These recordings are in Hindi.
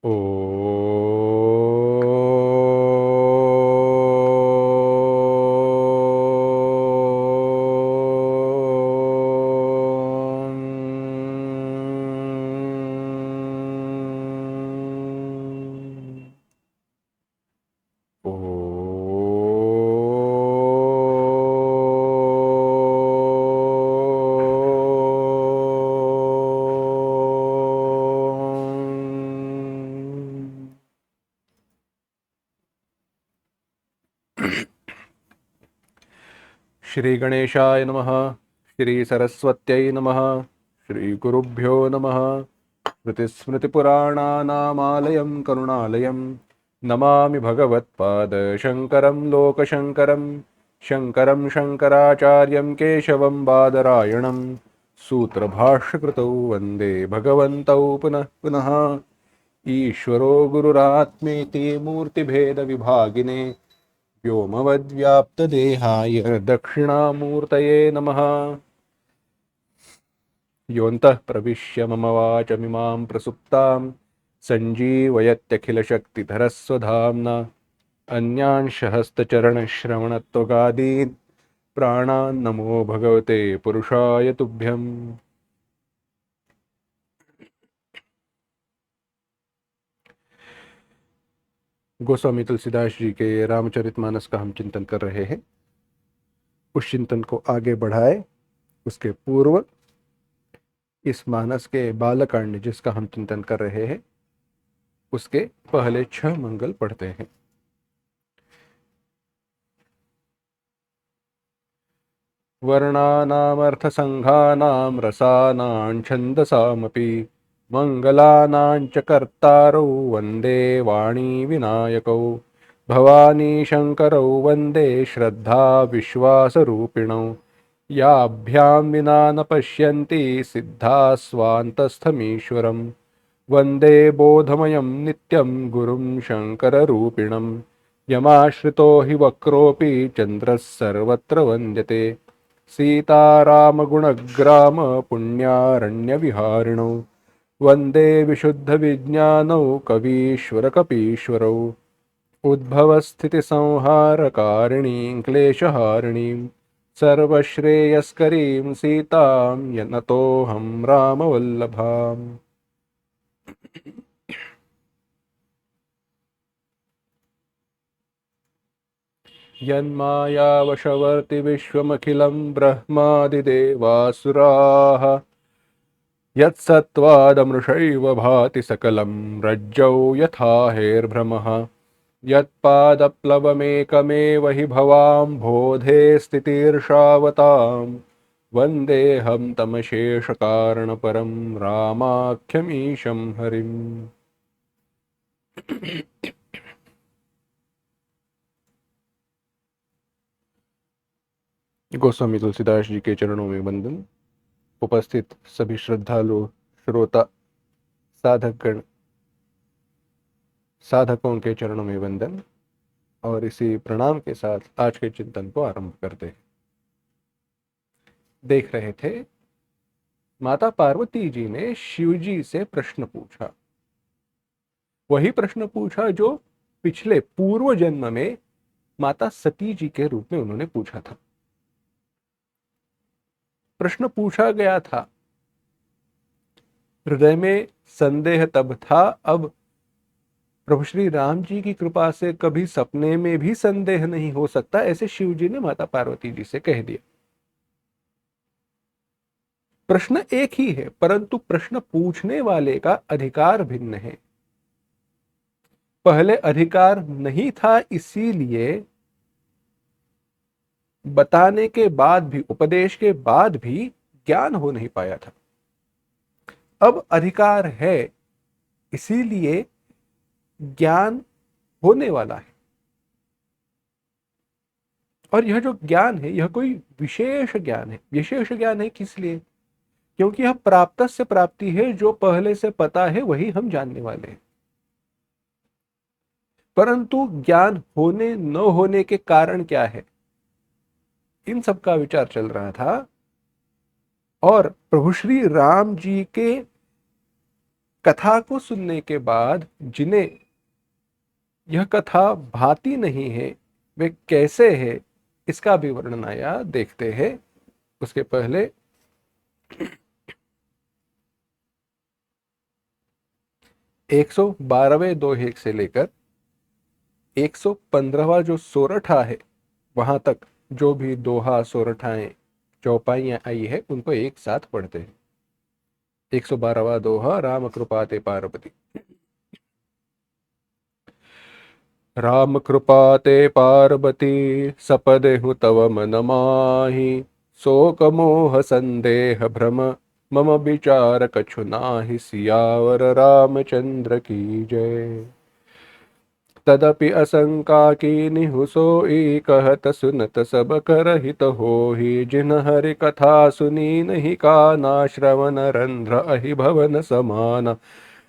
ओ श्री गणेशाय नमः। श्री सरस्वत्यै नमः। श्री गुरुभ्यो नमः। श्रुतिस्मृतिपुराणानामालयं करुणालयं नमामि भगवत्पाद शङ्करं लोकशङ्करं। शङ्करं शङ्कराचार्यं केशवं बादरायणं सूत्रभाष्यकृतौ वन्दे भगवन्तौ पुनः पुनः। ईश्वरो गुरुरात्मेति मूर्तिभेदविभागिने व्योमवद्व्याप्तदेहाय दक्षिणामूर्तये नमः। योऽन्तः प्रविश्य मम वाचमिमां प्रसुप्तां सञ्जीवयत्यखिलशक्तिधरस्वधाम्ना अन्यांश हस्तचरणश्रवणत्वगादीन् प्राणान् नमो भगवते पुरुषाय तुभ्यम्। गोस्वामी तुलसीदास जी के रामचरितमानस का हम चिंतन कर रहे हैं। उस चिंतन को आगे बढ़ाए उसके पूर्व इस मानस के बालकांड जिसका हम चिंतन कर रहे हैं उसके पहले 6 मंगल पढ़ते हैं। वर्णानामर्थसंघानां रसानां छन्दसामपि मंगलानां च कर्तारौ वन्दे वाणी विनायकौ भवानी शंकरौ वन्दे श्रद्धा विश्वासरूपिणौ याभ्यां विना न पश्यन्ति सिद्धा स्वान्तस्थमीश्वरम् वन्दे बोधमयं नित्यं गुरुं शङ्कररूपिणं यमाश्रितो हि वक्रोऽपि चन्द्रः सर्वत्र वन्द्यते सीतारामगुणग्राम पुण्यारण्यविहारिणौ वन्दे विशुद्धविज्ञानौ कवीश्वरकपीश्वरौ उद्भवस्थितिसंहारकारिणीं क्लेशहारिणीं सर्वश्रेयस्करीं सीतां यनतोऽहं रामवल्लभाम्। यन्मायावशवर्ति विश्वमखिलं ब्रह्मादिदेवासुराः यत्सत्त्वादमृषैव भाति सकलं रज्जौ यथा हेर्भ्रमः यत्पादप्लवमेकमेव हि भवाम्भोधे स्थितिर्षावतां वन्देऽहं तमशेषकारणपरं रामाख्यमीशं हरिम्। गोस्वामी तुलसीदास जी के चरणों में वंदन। उपस्थित सभी श्रद्धालु श्रोता साधकगण साधकों के चरणों में वंदन और इसी प्रणाम के साथ आज के चिंतन को आरंभ करते हैं। देख रहे थे माता पार्वती जी ने शिव जी से प्रश्न पूछा, वही प्रश्न पूछा जो पिछले पूर्व जन्म में माता सती जी के रूप में उन्होंने पूछा था। प्रश्न पूछा गया था, हृदय में संदेह तब था, अब प्रभु श्री राम जी की कृपा से कभी सपने में भी संदेह नहीं हो सकता, ऐसे शिव जी ने माता पार्वती जी से कह दिया। प्रश्न एक ही है परंतु प्रश्न पूछने वाले का अधिकार भिन्न है। पहले अधिकार नहीं था, इसीलिए बताने के बाद भी, उपदेश के बाद भी ज्ञान हो नहीं पाया था। अब अधिकार है, इसीलिए ज्ञान होने वाला है। और यह जो ज्ञान है यह कोई विशेष ज्ञान है। विशेष ज्ञान है किस लिए? क्योंकि यह प्राप्त से प्राप्ति है, जो पहले से पता है वही हम जानने वाले हैं। परंतु ज्ञान होने न होने के कारण क्या है, इन सब का विचार चल रहा था। और प्रभु श्री राम जी के कथा को सुनने के बाद जिन्हें यह कथा भाती नहीं है वे कैसे है, इसका भी वर्णन आया, देखते हैं। उसके पहले 112वें दोहे से लेकर 115वां जो सोरठा है वहां तक जो भी दोहा सोरठाएं चौपाइयां आई है उनको एक साथ पढ़ते हैं। 112वां दोहा राम कृपा ते पार्वती। राम कृपा ते पार्वती सपदेहु तव मन माहि, शोक मोह संदेह भ्रम मम विचार कछु नाहि, सियावर रामचंद्र की जय। तदपि असंका कीन्हु सोई, कहत सुनत सब करहित होहि, जिन हरि कथा सुनी नहीं काना, श्रवण रंध्र अहि भवन समाना।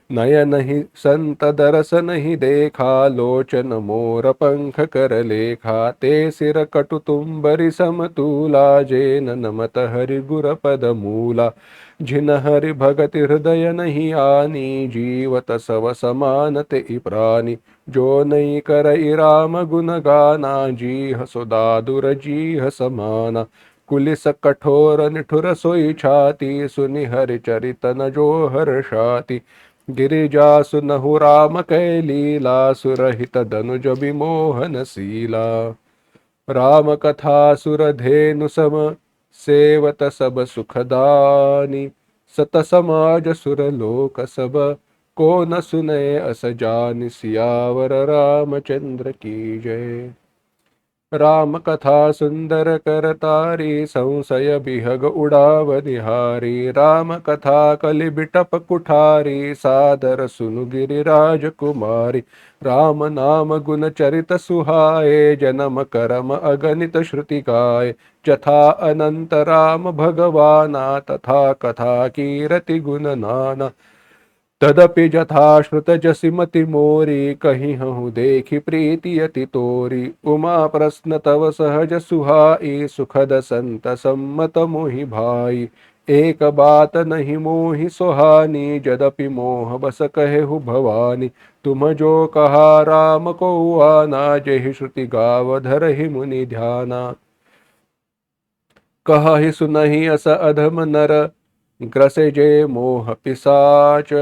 नयन ही संत दरस नहीं देखा, लोचन मोर पंख कर लेखा, ते सिर कटु तुम्बरि समतूला, जेन नमत हरि गुर पद मूला। जिन हरि भगति हृदय नहीं आनी, जीवत सव समान ते प्राणी। जो नहीं करई राम गुण गाना, जीह सुदादुर जीह समाना। कुलिस कठोर निठुर सोई छाती, सुनि हरि चरित न जो हर्षाति। गिरिजा सुनहु राम कै लीला, सुरहित धनुज विमोहन शीला। राम कथा सुरधेनु सम, सेवत सब सुखदानी। सत समाज सुर लोक सब, को न सुने अस जानि, सियावर रामचंद्र की जय। राम कथा सुंदर कर तारी, संशय बिहग उड़ाव निहारी। राम कथा कलि बिटप कुठारी, सादर सुनु गिरिराज कुमारी। राम नाम गुण चरित सुहाए, जन्म करम अगणित श्रुति गाए। जथा अनंत राम भगवाना, तथा कथा कीरति गुण नाना। तदपि जथाश्रुत जसिमति मोरी, कहीं हूँ देखी प्रीति अति तोरी। उमा प्रश्न तव सहज सुहाई, सुखद संत सम्मत मोहि भाई। एक बात नहीं मोहि सुहानी, जदपि मोह बस कहेहु भवानी। तुम जो कहा राम को आना, जेहि श्रुति गाव धरहि मुनि ध्याना। कहहि सुनहि अस अधम नर, ग्रसे जे मोह पिसाच।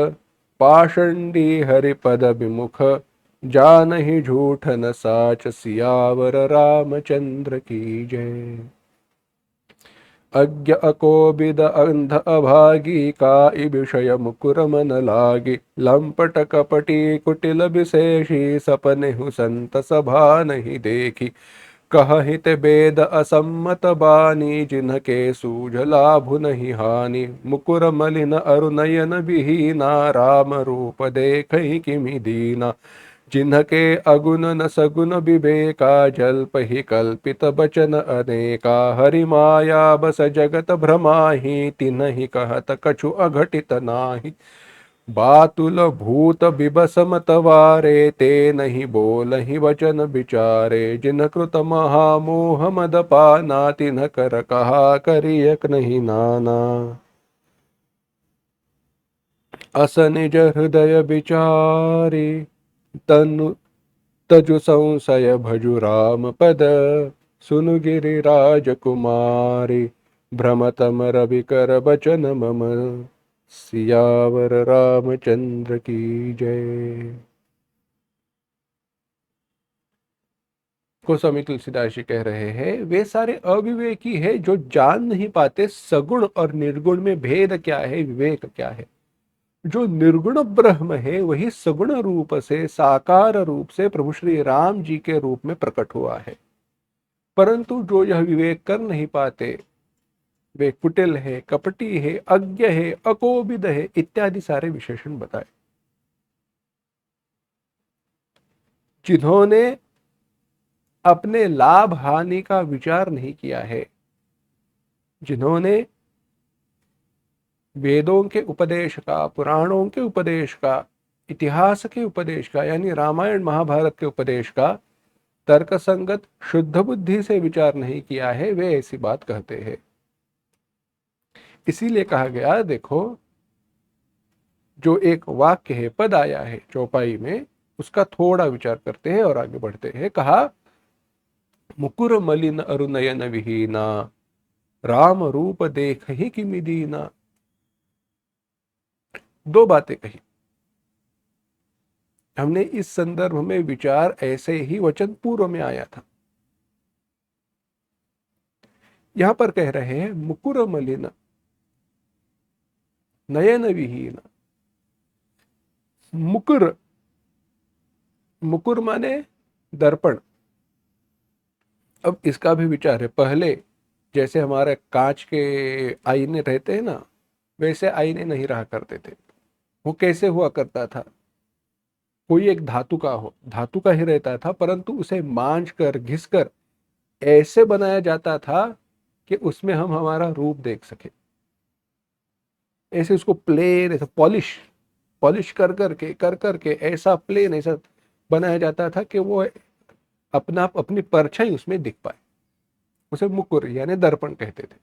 पाषंडी हरिपद विमुख, जानहि झूठ न साच। सियावर रामचंद्र की जय। अज्ञ अकोबिद अंध अभागी, काई विषय मुकुर मन लागी। लंपट कपटी कुटिल विशेषी, सपने हु संत सभा नहीं देखी। कहहित वेद असम्मत बानी, जिनके सूझ लाभु नहीं हानि। मुकुर मलिन अरु नयन विहीना, राम रूप देखहि किमि दीना। जिनके अगुण न सगुण विवेका, जल्पहि कल्पित बचन अनेका। हरि माया बस जगत भ्रमाहि, तिन्हि कहत कछु अघटित नाही। बातुल भूत बिबस मतवारे, ते नहीं बोलहि वचन विचारे। जिन कृत महामोह मद पाना, तिन्ह कर कहा करियक नहीं नाना। अस निज हृदय विचारी, तनु तजु संशय भजु राम पद। सुनु गिरिराज कुमारी, भ्रमतम रवि कर बचन मम। सियावर रामचंद्र की जय। गोस्वामी तुलसीदास जी कह रहे हैं, वे सारे अविवेकी है जो जान नहीं पाते सगुण और निर्गुण में भेद क्या है, विवेक क्या है। जो निर्गुण ब्रह्म है वही सगुण रूप से, साकार रूप से प्रभु श्री राम जी के रूप में प्रकट हुआ है। परंतु जो यह विवेक कर नहीं पाते वे कुटिल है, कपटी है, अज्ञ है, अकोबिद है, इत्यादि सारे विशेषण बताए। जिन्होंने अपने लाभ हानि का विचार नहीं किया है, जिन्होंने वेदों के उपदेश का, पुराणों के उपदेश का, इतिहास के उपदेश का, यानी रामायण महाभारत के उपदेश का तर्कसंगत शुद्ध बुद्धि से विचार नहीं किया है, वे ऐसी बात कहते हैं। इसीलिए कहा गया, देखो जो एक वाक्य है, पद आया है चौपाई में, उसका थोड़ा विचार करते हैं और आगे बढ़ते हैं। कहा, मुकुर मलिन अरुनयन विहीना, राम रूप देख ही किमि दीना। दो बातें कही हमने इस संदर्भ में, विचार ऐसे ही वचन पूर्व में आया था। यहां पर कह रहे हैं मुकुर मलिन नयन विहीन। मुकुर, मुकुर माने दर्पण। अब इसका भी विचार है, पहले जैसे हमारे कांच के आईने रहते हैं ना, वैसे आईने नहीं रहा करते थे। वो कैसे हुआ करता था, कोई एक धातु का हो, धातु का ही रहता था, परंतु उसे मांझ कर घिस कर ऐसे बनाया जाता था कि उसमें हम हमारा रूप देख सके। ऐसे उसको प्लेन, ऐसा पॉलिश पॉलिश कर करके ऐसा प्लेन, ऐसा बनाया जाता था कि वो अपना अपनी परछाई उसमें दिख पाए। उसे मुकुर यानी दर्पण कहते थे।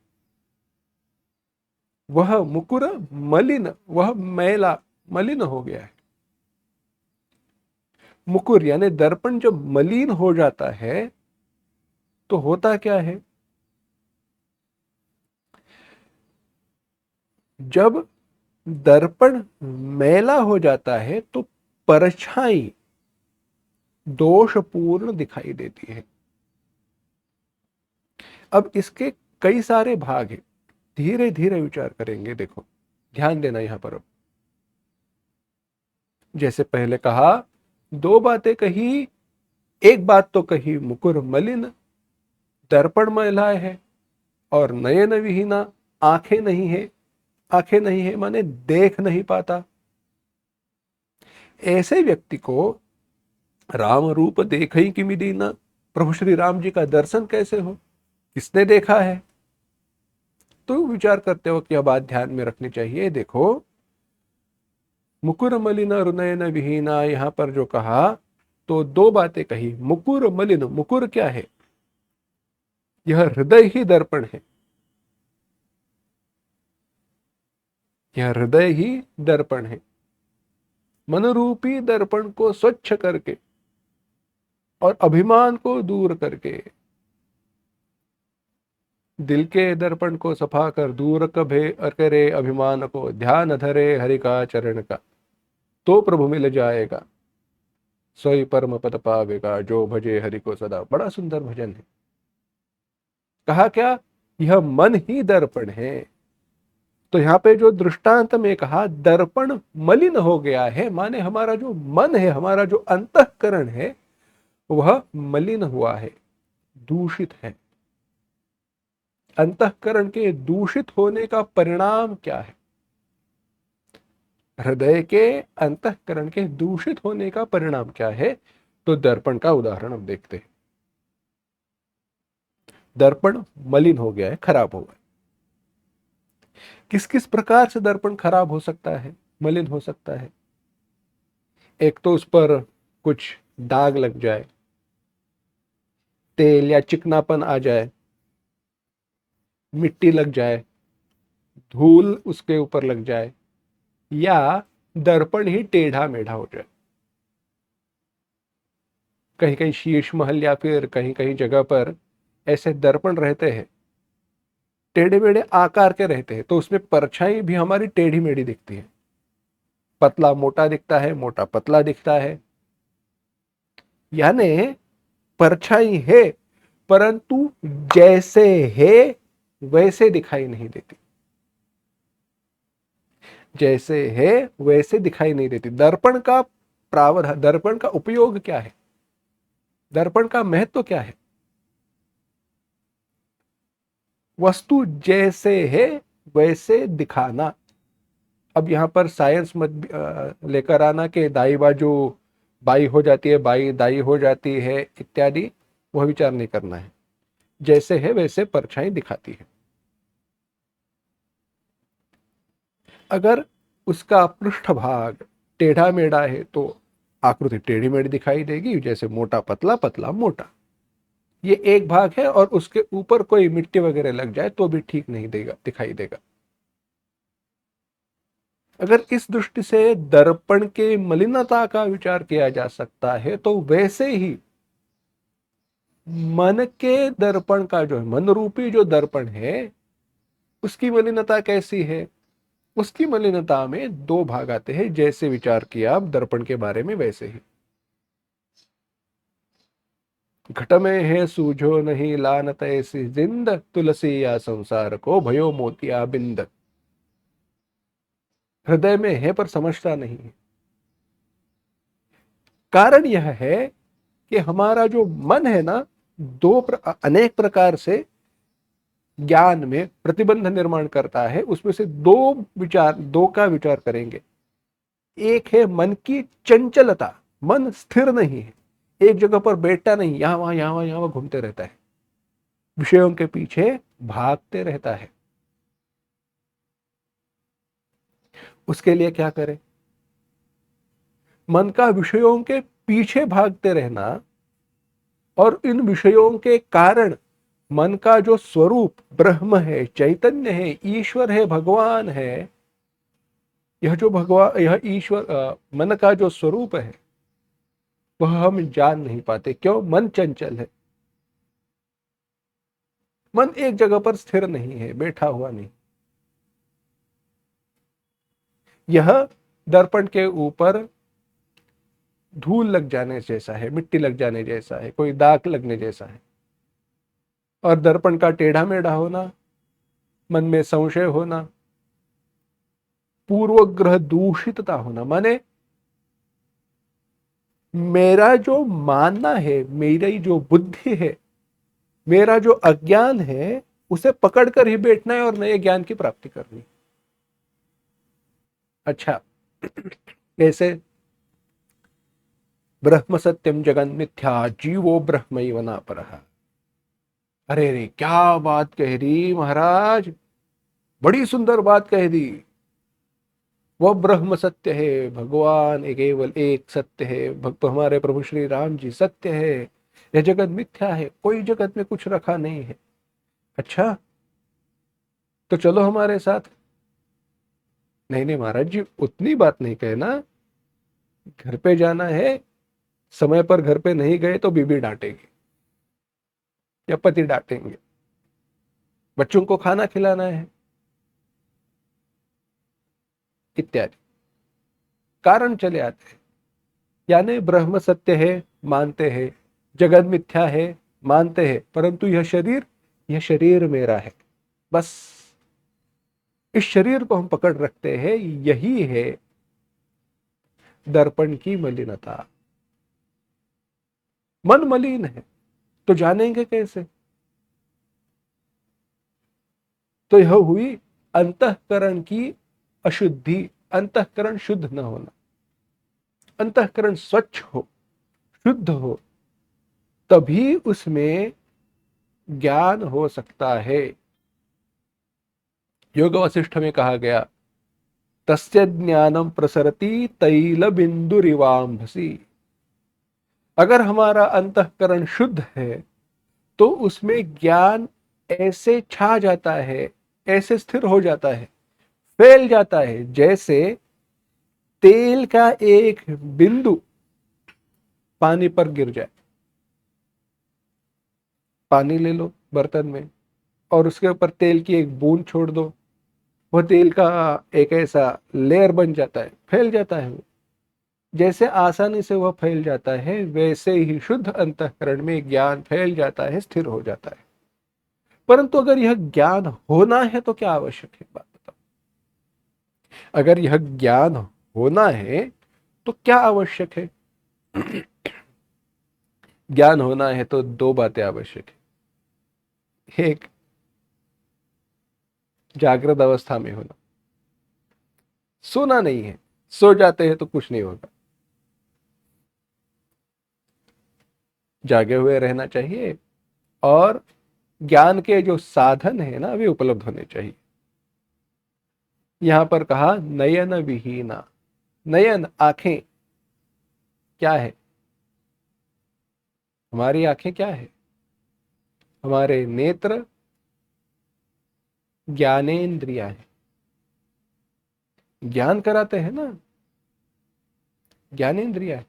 वह मुकुर मलिन, वह मैला मलिन हो गया है। मुकुर यानी दर्पण जब मलिन हो जाता है तो होता क्या है, जब दर्पण मैला हो जाता है तो परछाई दोषपूर्ण दिखाई देती है। अब इसके कई सारे भाग हैं, धीरे धीरे विचार करेंगे। देखो, ध्यान देना यहां पर। अब जैसे पहले कहा, दो बातें कही। एक बात तो कही मुकुर मलिन, दर्पण मैला है, और नयन विहीना, आंखें नहीं है। आंखें नहीं है माने देख नहीं पाता। ऐसे व्यक्ति को राम रूप देख ही किमि दीना, प्रभु श्री राम जी का दर्शन कैसे हो, किसने देखा है। तो विचार करते हो कि यह बात ध्यान में रखनी चाहिए। देखो, मुकुर मलिन रुनयन विहीना, यहां पर जो कहा तो दो बातें कही। मुकुर मलिन, मुकुर क्या है, यह हृदय ही दर्पण है। यह हृदय ही दर्पण है। मनरूपी दर्पण को स्वच्छ करके और अभिमान को दूर करके, दिल के दर्पण को सफा कर दूर कभे करे अभिमान को, ध्यान धरे हरि का चरण का, तो प्रभु मिल जाएगा, सोई परम पद पावेगा, जो भजे हरि को सदा। बड़ा सुंदर भजन है। कहा क्या, यह मन ही दर्पण है। तो यहां पे जो दृष्टांत में कहा दर्पण मलिन हो गया है, माने हमारा जो मन है, हमारा जो अंतःकरण है, वह मलिन हुआ है, दूषित है। अंतःकरण के दूषित होने का परिणाम क्या है, हृदय के अंतःकरण के दूषित होने का परिणाम क्या है। तो दर्पण का उदाहरण हम देखते हैं। दर्पण मलिन हो गया है, खराब हो गया। किस किस प्रकार से दर्पण खराब हो सकता है, मलिन हो सकता है। एक तो उस पर कुछ दाग लग जाए, तेल या चिकनापन आ जाए, मिट्टी लग जाए, धूल उसके ऊपर लग जाए, या दर्पण ही टेढ़ा मेढ़ा हो जाए। कहीं कहीं शीश महल या फिर कहीं कहीं जगह पर ऐसे दर्पण रहते हैं, टेढ़े मेढ़े आकार के रहते हैं, तो उसमें परछाई भी हमारी टेढ़ी मेढ़ी दिखती है। पतला मोटा दिखता है, मोटा पतला दिखता है। यानी परछाई है, परंतु जैसे है वैसे दिखाई नहीं देती। जैसे है वैसे दिखाई नहीं देती। दर्पण का प्रावधान, दर्पण का उपयोग क्या है, दर्पण का महत्व क्या है। वस्तु जैसे है वैसे दिखाना। अब यहां पर साइंस मत लेकर आना कि दाई बाजू बाई हो जाती है, बाई दाई हो जाती है इत्यादि, वह विचार नहीं करना है। जैसे है वैसे परछाई दिखाती है। अगर उसका पृष्ठभाग टेढ़ा मेढ़ा है तो आकृति टेढ़ी मेढ़ी दिखाई देगी, जैसे मोटा पतला, पतला मोटा। ये एक भाग है, और उसके ऊपर कोई मिट्टी वगैरह लग जाए तो भी ठीक नहीं देगा, दिखाई देगा। अगर इस दृष्टि से दर्पण के मलिनता का विचार किया जा सकता है, तो वैसे ही मन के दर्पण का जो है, मन रूपी जो दर्पण है, उसकी मलिनता कैसी है? उसकी मलिनता में दो भाग आते हैं, जैसे विचार किया आप दर्पण के बारे में वैसे ही। घट में है सूझो नहीं लानत ऐसी जिंद, तुलसी या संसार को भयो मोतिया बिंद। हृदय में है पर समझता नहीं है। कारण यह है कि हमारा जो मन है ना, अनेक प्रकार से ज्ञान में प्रतिबंध निर्माण करता है। उसमें से दो का विचार करेंगे। एक है मन की चंचलता, मन स्थिर नहीं है, एक जगह पर बैठता नहीं, यहां वहां यहां वहां यहां वहां घूमते रहता है, विषयों के पीछे भागते रहता है। उसके लिए क्या करें? मन का विषयों के पीछे भागते रहना और इन विषयों के कारण मन का जो स्वरूप ब्रह्म है, चैतन्य है, ईश्वर है, भगवान है, यह जो भगवान, यह ईश्वर, मन का जो स्वरूप है, वह हम जान नहीं पाते। क्यों? मन चंचल है। मन एक जगह पर स्थिर नहीं है, बैठा हुआ नहीं। यह दर्पण के ऊपर धूल लग जाने जैसा है, मिट्टी लग जाने जैसा है, कोई दाग लगने जैसा है। और दर्पण का टेढ़ा मेढ़ा होना, मन में संशय होना, पूर्वग्रह दूषितता होना, माने मेरा जो मानना है, मेरी जो बुद्धि है, मेरा जो अज्ञान है, उसे पकड़कर ही बैठना है और नए ज्ञान की प्राप्ति करनी। अच्छा, कैसे? ब्रह्म सत्यम जगन मिथ्या जीवो ब्रह्मैव न परः। अरे रे, क्या बात कह दी महाराज, बड़ी सुंदर बात कह दी। वह ब्रह्म सत्य है, भगवान एक केवल एक सत्य है, भक्त हमारे प्रभु श्री राम जी सत्य है, यह जगत मिथ्या है, कोई जगत में कुछ रखा नहीं है। अच्छा, तो चलो हमारे साथ। नहीं नहीं महाराज जी, उतनी बात नहीं कहना। घर पे जाना है, समय पर घर पे नहीं गए तो बीबी डांटेगी या पति डांटेंगे। बच्चों को खाना खिलाना है, इत्यादि कारण चले आते हैं। यानी ब्रह्म सत्य है, मानते हैं, जगत मिथ्या है, मानते हैं, परंतु यह शरीर मेरा है, बस इस शरीर को हम पकड़ रखते हैं। यही है दर्पण की मलिनता। मन मलिन है तो जानेंगे कैसे? तो यह हुई अंतःकरण की अशुद्धि, अंतःकरण शुद्ध न होना। अंतःकरण स्वच्छ हो, शुद्ध हो, तभी उसमें ज्ञान हो सकता है। योग वशिष्ठ में कहा गया, तस्य ज्ञानम प्रसरति तैल बिंदुरिवांभसी। अगर हमारा अंतःकरण शुद्ध है तो उसमें ज्ञान ऐसे छा जाता है, ऐसे स्थिर हो जाता है, फैल जाता है, जैसे तेल का एक बिंदु पानी पर गिर जाए। पानी ले लो बर्तन में और उसके ऊपर तेल की एक बूंद छोड़ दो, वह तेल का एक ऐसा लेयर बन जाता है, फैल जाता है। वो जैसे आसानी से वह फैल जाता है, वैसे ही शुद्ध अंतःकरण में ज्ञान फैल जाता है, स्थिर हो जाता है। परंतु अगर यह ज्ञान होना है तो क्या आवश्यक है, बात बताओ। अगर यह ज्ञान होना है तो क्या आवश्यक है? ज्ञान होना है तो दो बातें आवश्यक है। एक, जागृत अवस्था में होना, सोना नहीं है। सो जाते हैं तो कुछ नहीं होगा, जागे हुए रहना चाहिए। और ज्ञान के जो साधन है ना, वे उपलब्ध होने चाहिए। यहां पर कहा नयन विहीना। नयन, आंखें, क्या है? हमारी आंखें क्या है? हमारे नेत्र ज्ञानेन्द्रिया है। ज्ञान कराते हैं ना, ज्ञानेंद्रिया है,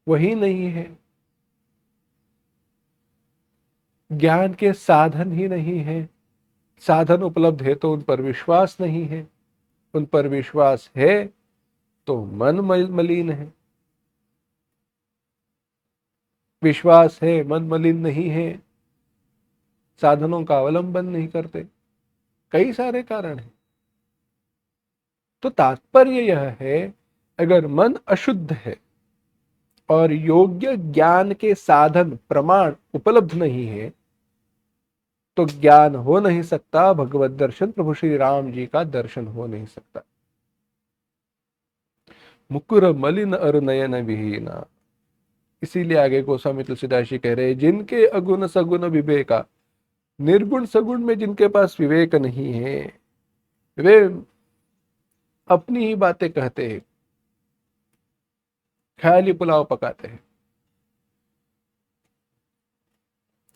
वही नहीं है। ज्ञान के साधन ही नहीं है। साधन उपलब्ध है तो उन पर विश्वास नहीं है, उन पर विश्वास है तो मन मलिन है। विश्वास है, मन मलिन नहीं है, साधनों का अवलंबन नहीं करते। कई सारे कारण हैं। तो तात्पर्य यह है, अगर मन अशुद्ध है और योग्य ज्ञान के साधन प्रमाण उपलब्ध नहीं है, तो ज्ञान हो नहीं सकता, भगवत दर्शन, प्रभु श्री राम जी का दर्शन हो नहीं सकता। मुकुर मलिन अर नयन विहीना। इसीलिए आगे गोस्वामी तुलसीदास जी कह रहे हैं, जिनके अगुण सगुण विवेका, निर्गुण सगुण में जिनके पास विवेक नहीं है, वे अपनी ही बातें कहते हैं, ख्याली पुलाव पकाते हैं।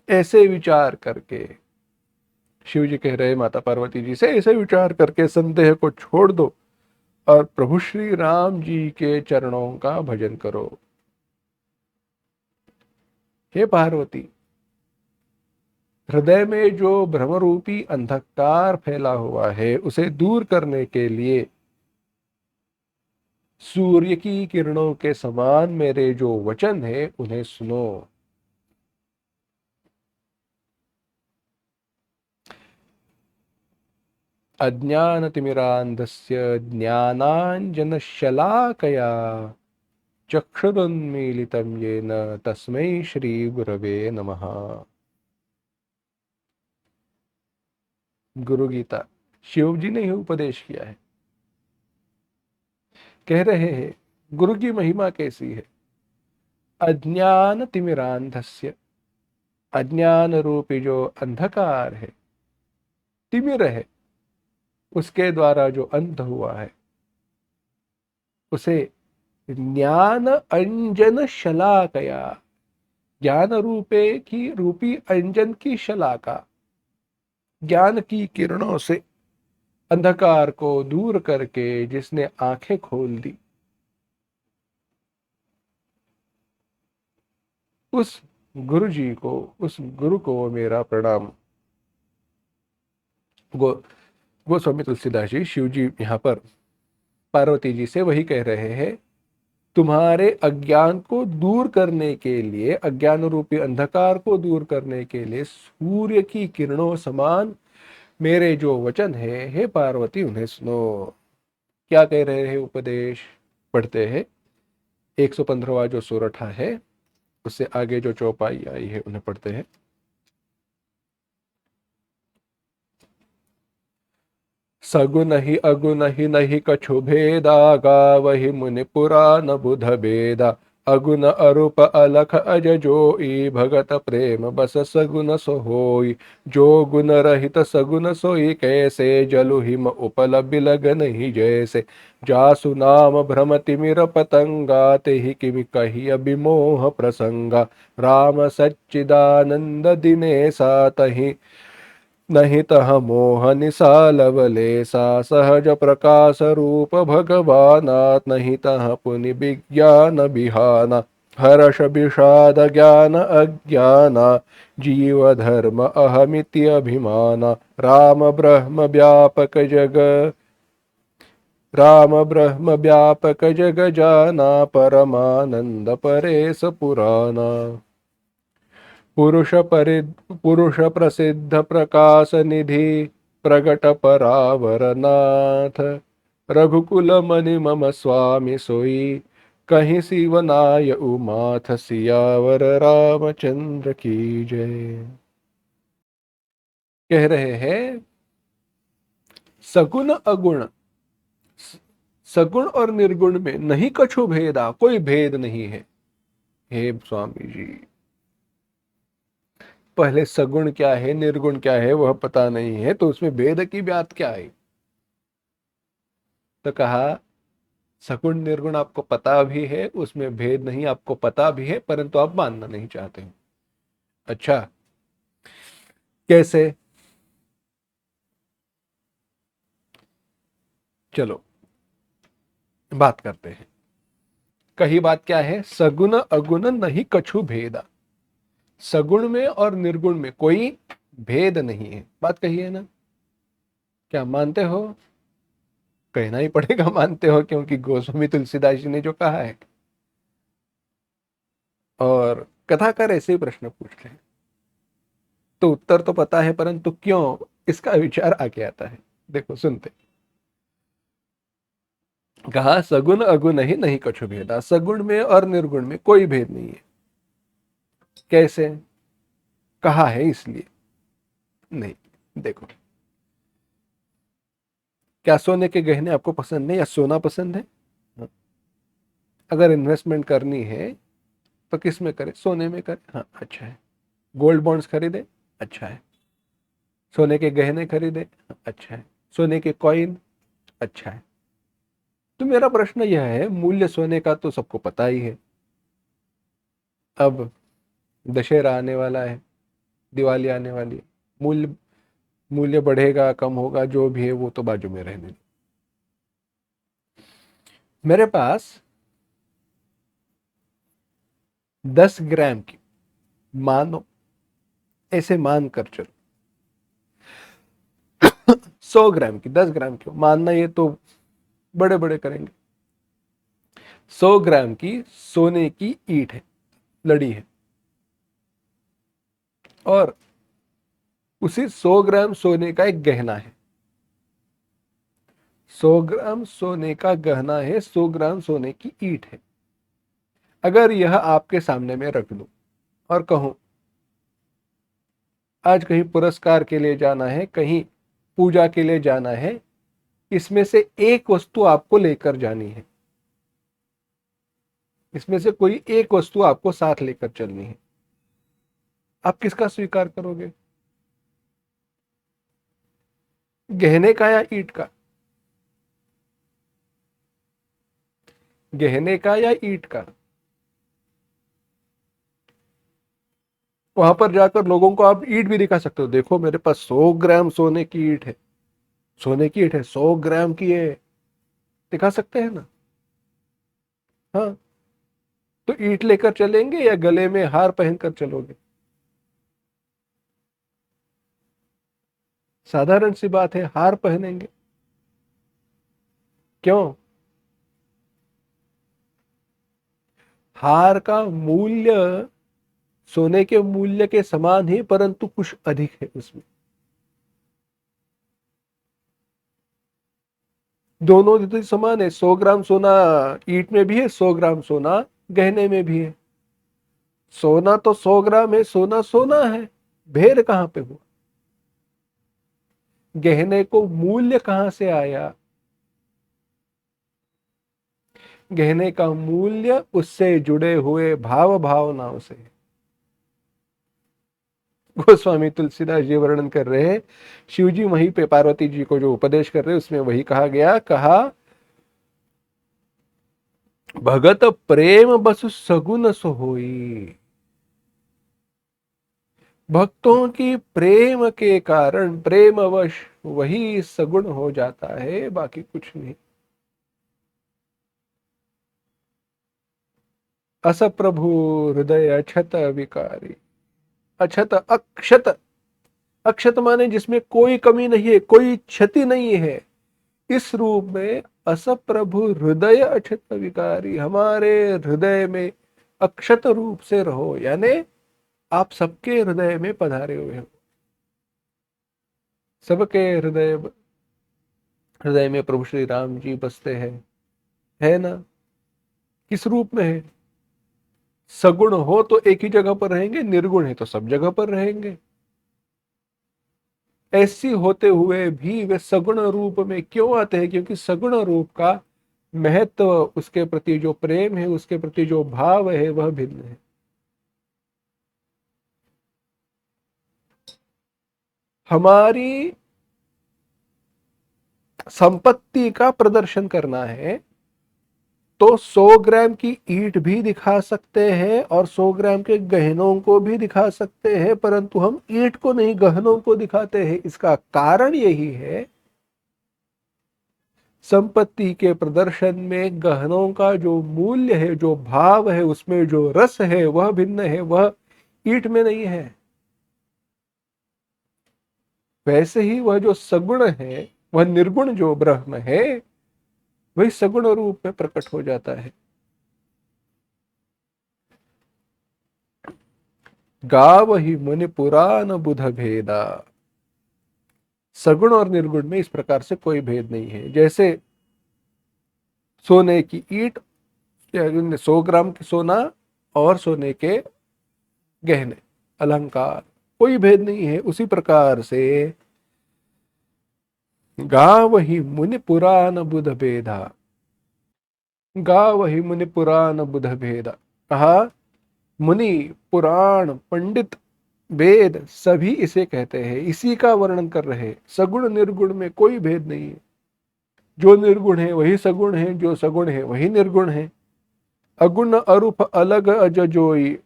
ऐसे विचार करके, शिव जी कह रहे माता पार्वती जी से, ऐसे विचार करके संदेह को छोड़ दो और प्रभु श्री राम जी के चरणों का भजन करो। हे पार्वती, हृदय में जो भ्रमरूपी अंधकार फैला हुआ है, उसे दूर करने के लिए सूर्य की किरणों के समान मेरे जो वचन है उन्हें सुनो। अज्ञानतिमिरान्धस्य ज्ञानाञ्जनशलाकया चक्षुरुन्मीलितं येन तस्मै श्री गुरवे नमः। गुरु गीता शिव जी ने ही उपदेश किया है। कह रहे हैं गुरु की महिमा कैसी है। अज्ञान तिमिरांधस्य, अज्ञान रूपी जो अंधकार है, तिमिर है, उसके द्वारा जो अंध हुआ है, उसे ज्ञान अंजन शलाकया, ज्ञान रूपी अंजन की शलाका, ज्ञान की किरणों से अंधकार को दूर करके जिसने आंखें खोल दी, उस गुरु जी को, उस गुरु को मेरा प्रणाम। गो गोस्वामी तुलसीदास जी, शिव जी यहाँ पर पार्वती जी से वही कह रहे हैं, तुम्हारे अज्ञान को दूर करने के लिए, अज्ञान रूपी अंधकार को दूर करने के लिए सूर्य की किरणों समान मेरे जो वचन है, हे पार्वती उन्हें सुनो। क्या कह रहे हैं उपदेश? पढ़ते हैं 115वां जो सोरठा है, उससे आगे जो चौपाई आई है उन्हें पढ़ते हैं। सगुन ही अगुन ही नहीं कछु भेदा, गावहि मुनि पुराण बुध बेदा। अगुन अरूप अलख अज जोई, भगत प्रेम बस सगुन सोहोई। जो गुण रहित सगुन सोई, कैसे जलु हिम उपल बिलग नहीं जैसे। जासु नाम भ्रम तिमिर पतंगा, तेहि किमि कही अभिमोह प्रसंगा। राम सच्चिदानंद दिनेसा, तहि नहीं तह मोह निसालवलेसा। सहज प्रकाश रूप भगवानात, नहीं तह पुनि विज्ञान बिहाना। हर्ष विषाद ज्ञान अज्ञाना, जीव धर्म अहमिति अभिमाना। राम ब्रह्म व्यापक जग जाना, परमानंद परेश पुराना। पुरुष प्रसिद्ध प्रकाश निधि, प्रगट परावरनाथ। रघुकुल मनि मम स्वामी सोई, कहीं सिवनाय उमाथ। सियावर रामचंद्र की जय। कह रहे हैं सगुण अगुण, सगुण और निर्गुण में नहीं कछु भेदा, कोई भेद नहीं है। हे स्वामी जी, पहले सगुण क्या है, निर्गुण क्या है वह पता नहीं है, तो उसमें भेद की बात क्या है? तो कहा सगुण निर्गुण आपको पता भी है, उसमें भेद नहीं आपको पता भी है, परंतु आप मानना नहीं चाहते हो। अच्छा, कैसे? चलो बात करते हैं। कही बात क्या है? सगुण अगुण नहीं कछु भेदा। सगुण में और निर्गुण में कोई भेद नहीं है। बात कही है ना? क्या मानते हो? कहना ही पड़ेगा मानते हो, क्योंकि गोस्वामी तुलसीदास जी ने जो कहा है। और कथाकार ऐसे ही प्रश्न पूछ रहे हैं तो उत्तर तो पता है, परंतु क्यों, इसका विचार आगे आता है। देखो सुनते। कहा सगुण अगुण ही नहीं कछु भेदा। सगुण में और निर्गुण में कोई भेद नहीं है। कैसे? कहा है इसलिए नहीं। देखो, क्या सोने के गहने आपको पसंद है या सोना पसंद है? हाँ। अगर इन्वेस्टमेंट करनी है तो किस में करें? सोने में करें। हाँ, अच्छा है। गोल्ड बॉन्ड्स खरीदे, अच्छा है। सोने के गहने खरीदे, हाँ, अच्छा है। सोने के कॉइन, अच्छा है। तो मेरा प्रश्न यह है, मूल्य सोने का तो सबको पता ही है। अब दशहरा आने वाला है, दिवाली आने वाली है। मूल्य मूल्य बढ़ेगा कम होगा जो भी है वो तो बाजू में रहने दो। मेरे पास 10 ग्राम की, मानो, ऐसे मान कर चलो 100 ग्राम की, 10 ग्राम की मानना, ये तो बड़े बड़े करेंगे। 100 ग्राम की सोने की ईंट है, लड़ी है, और उसी 100 ग्राम सोने का एक गहना है। 100 ग्राम सोने का गहना है, 100 ग्राम सोने की ईंट है। अगर यह आपके सामने में रख दूं और कहूं आज कहीं पुरस्कार के लिए जाना है, कहीं पूजा के लिए जाना है, इसमें से एक वस्तु आपको लेकर जानी है, इसमें से कोई एक वस्तु आपको साथ लेकर चलनी है, आप किसका स्वीकार करोगे? गहने का या ईंट का? गहने का या ईंट का? वहां पर जाकर लोगों को आप ईंट भी दिखा सकते हो, देखो मेरे पास 100 ग्राम सोने की ईंट है, सोने की ईंट है, 100 ग्राम की है, दिखा सकते हैं ना? हाँ। तो ईंट लेकर चलेंगे या गले में हार पहनकर चलोगे? साधारण सी बात है, हार पहनेंगे। क्यों? हार का मूल्य सोने के मूल्य के समान ही, परंतु कुछ अधिक है उसमें। दोनों तो समान है, 100 ग्राम सोना ईंट में भी है, 100 ग्राम सोना गहने में भी है। सोना तो 100 ग्राम है, सोना सोना है, भेद कहां पे हुआ? गहने को मूल्य कहां से आया? गहने का मूल्य उससे जुड़े हुए भाव भावनाओं से। गोस्वामी तुलसीदास जी वर्णन कर रहे हैं, शिव जी वहीं पे पार्वती जी को जो उपदेश कर रहे हैं उसमें वही कहा गया। कहा भगत प्रेम बस सगुन सो होई। भक्तों की प्रेम के कारण प्रेमवश वही सगुण हो जाता है, बाकी कुछ नहीं। अस प्रभु हृदय अक्षत विकारी। अक्षत, अक्षत, अक्षत माने जिसमें कोई कमी नहीं है, कोई क्षति नहीं है। इस रूप में अस प्रभु हृदय अक्षत विकारी, हमारे हृदय में अक्षत रूप से रहो, यानी आप सबके हृदय में पधारे हुए हो। सबके हृदय हृदय में प्रभु श्री राम जी बसते हैं, है ना? किस रूप में है? सगुण हो तो एक ही जगह पर रहेंगे, निर्गुण है तो सब जगह पर रहेंगे। ऐसी होते हुए भी वे सगुण रूप में क्यों आते हैं? क्योंकि सगुण रूप का महत्व, उसके प्रति जो प्रेम है, उसके प्रति जो भाव है, वह भिन्न है। हमारी संपत्ति का प्रदर्शन करना है तो 100 ग्राम की ईंट भी दिखा सकते हैं और 100 ग्राम के गहनों को भी दिखा सकते हैं, परंतु हम ईंट को नहीं, गहनों को दिखाते हैं। इसका कारण यही है संपत्ति के प्रदर्शन में गहनों का जो मूल्य है, जो भाव है, उसमें जो रस है वह भिन्न है, वह ईंट में नहीं है। वैसे ही वह जो सगुण है, वह निर्गुण जो ब्रह्म है, वही सगुण रूप में प्रकट हो जाता है। गाव ही मुनि पुराण बुध भेदा। सगुण और निर्गुण में इस प्रकार से कोई भेद नहीं है। जैसे सोने की ईंट, 100 ग्राम की सोना और सोने के गहने, अलंकार, कोई भेद नहीं है। उसी प्रकार से गाव ही मुनि पुराण बुध भेदा। गाव ही मुनि पुराण बुध भेदा कहा, मुनि, पुराण, पंडित, वेद सभी इसे कहते हैं, इसी का वर्णन कर रहे हैं। सगुण निर्गुण में कोई भेद नहीं है। जो निर्गुण है वही सगुण है, जो सगुण है वही निर्गुण है। अगुण अरूप अलग अजजोई।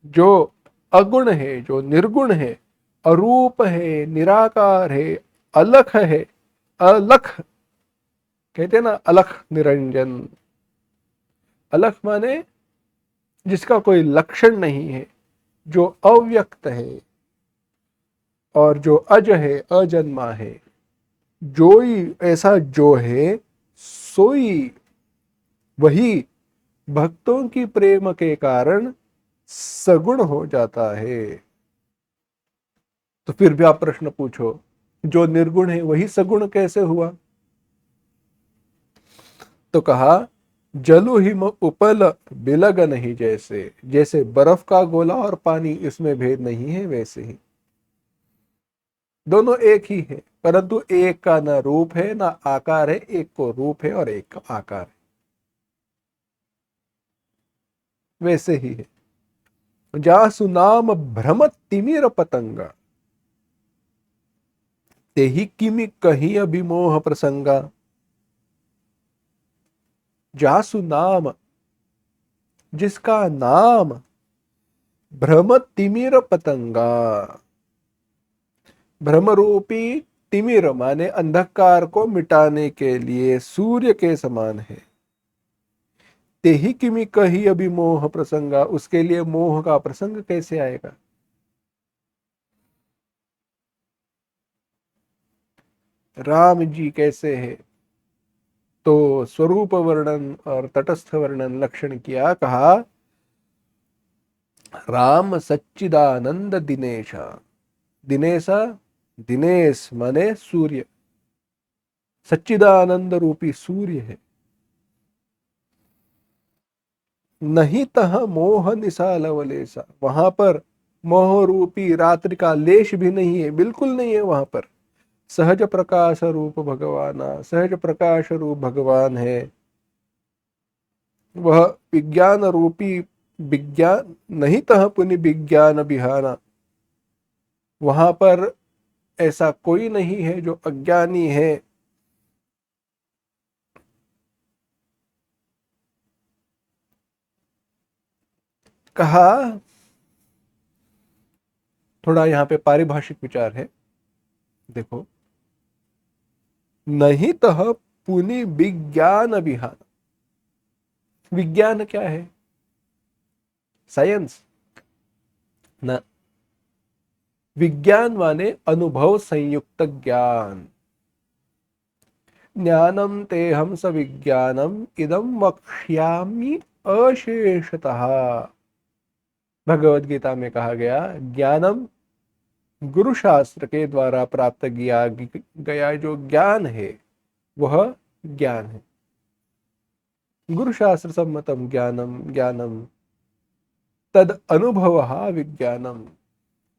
जो अगुण है, जो निर्गुण है, अरूप है, निराकार है, अलख है, अलख कहते ना, अलख निरंजन। अलख माने जिसका कोई लक्षण नहीं है, जो अव्यक्त है, और जो अज है, अजन्मा है। जोई, ऐसा जो है सोई, वही भक्तों की प्रेम के कारण सगुण हो जाता है। तो फिर भी आप प्रश्न पूछो, जो निर्गुण है वही सगुण कैसे हुआ? तो कहा, जलु हिम उपल बिलग नहीं। जैसे जैसे बर्फ का गोला और पानी, इसमें भेद नहीं है, वैसे ही दोनों एक ही है, परंतु एक का ना रूप है ना आकार है। एक को रूप है और एक का आकार है, वैसे ही है। जासु नाम भ्रम तिमिर पतंगा, ते ही किमि कहीं अभिमोह प्रसंगा। जासु नाम, जिसका नाम भ्रम तिमिर पतंगा, भ्रम रूपी तिमिर माने अंधकार को मिटाने के लिए सूर्य के समान है। ते ही किमि कही अभी मोह प्रसंगा, उसके लिए मोह का प्रसंग कैसे आएगा? राम जी कैसे है? तो स्वरूप वर्णन और तटस्थ वर्णन लक्षण किया। कहा, राम सच्चिदानंद दिनेशा। दिनेशा, दिनेश माने सूर्य, सच्चिदानंद रूपी सूर्य है। नहीं तह मोह निशालवलेसा, वहां पर मोह रूपी रात्रि का लेश भी नहीं है, बिल्कुल नहीं है वहां पर। सहज प्रकाश रूप भगवाना, सहज प्रकाश रूप भगवान है। वह विज्ञान रूपी, विज्ञान नहीं तह पुनि विज्ञान बिहाना, वहां पर ऐसा कोई नहीं है जो अज्ञानी है। कहा, थोड़ा यहाँ पे पारिभाषिक विचार है, देखो। नहीं तह पुनि विज्ञान बिहाना, विज्ञान क्या है? साइंस ना। विज्ञान माने अनुभव संयुक्त ज्ञान। ज्ञानम ते हम स विज्ञानम इदम वक्ष्यामि अशेषतः। भगवत गीता में कहा गया, ज्ञानम गुरु शास्त्र के द्वारा प्राप्त किया गया जो ज्ञान है वह ज्ञान है। गुरु शास्त्र सम्मतम ज्ञानम ज्ञानम तद अनुभव विज्ञानम,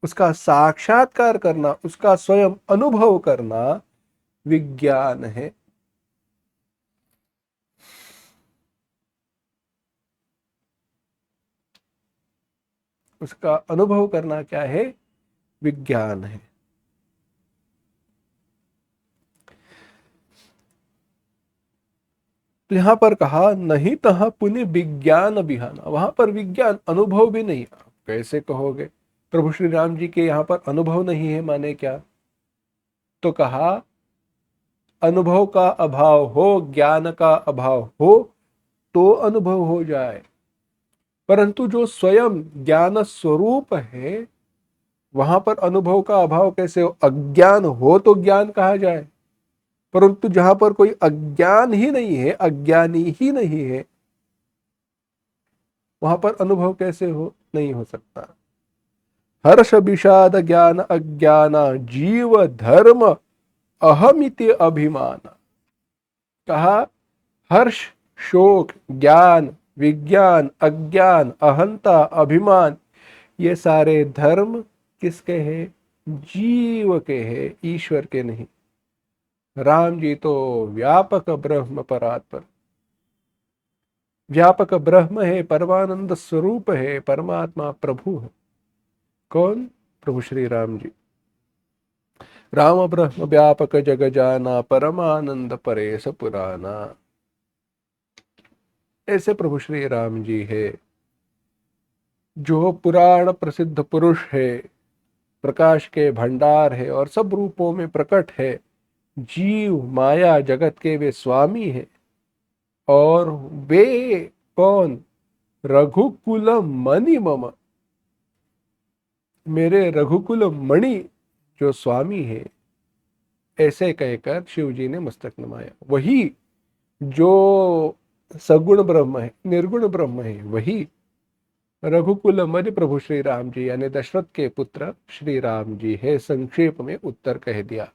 उसका साक्षात्कार करना, उसका स्वयं अनुभव करना विज्ञान है। उसका अनुभव करना क्या है? विज्ञान है। तो यहां पर कहा, नहीं तहा पुनि विज्ञान बिहाना, वहां पर विज्ञान अनुभव भी नहीं। आप कैसे कहोगे प्रभु श्री राम जी के यहाँ पर अनुभव नहीं है, माने क्या? तो कहा, अनुभव का अभाव हो, ज्ञान का अभाव हो तो अनुभव हो जाए, परंतु जो स्वयं ज्ञान स्वरूप है वहां पर अनुभव का अभाव कैसे हो? अज्ञान हो तो ज्ञान कहा जाए, परंतु जहां पर कोई अज्ञान ही नहीं है, अज्ञानी ही नहीं है, वहां पर अनुभव कैसे हो? नहीं हो सकता। हर्ष विषाद ज्ञान अज्ञान जीव धर्म अहमिति अभिमान। कहा हर्ष, शोक, ज्ञान, विज्ञान, अज्ञान, अहंता, अभिमान, ये सारे धर्म किसके हैं? जीव के हैं, ईश्वर के नहीं। राम जी तो व्यापक ब्रह्म परात्पर, व्यापक ब्रह्म है, परमानंद स्वरूप है, परमात्मा प्रभु है। कौन? प्रभु श्री राम जी। राम ब्रह्म व्यापक जग जाना, परमानंद परेश पुराना। ऐसे प्रभु श्री राम जी है, जो पुराण प्रसिद्ध पुरुष है, प्रकाश के भंडार है और सब रूपों में प्रकट है। जीव माया जगत के वे स्वामी है। और वे कौन? रघुकुल मणि मम, मेरे रघुकुल मणि जो स्वामी है। ऐसे कहकर शिव जी ने मस्तक नमाया। वही जो सगुण ब्रह्म है, निर्गुण ब्रह्म है, वही रघुकुल मणि प्रभु श्री राम जी यानी दशरथ के पुत्र श्री राम जी है। संक्षेप में उत्तर कह दिया।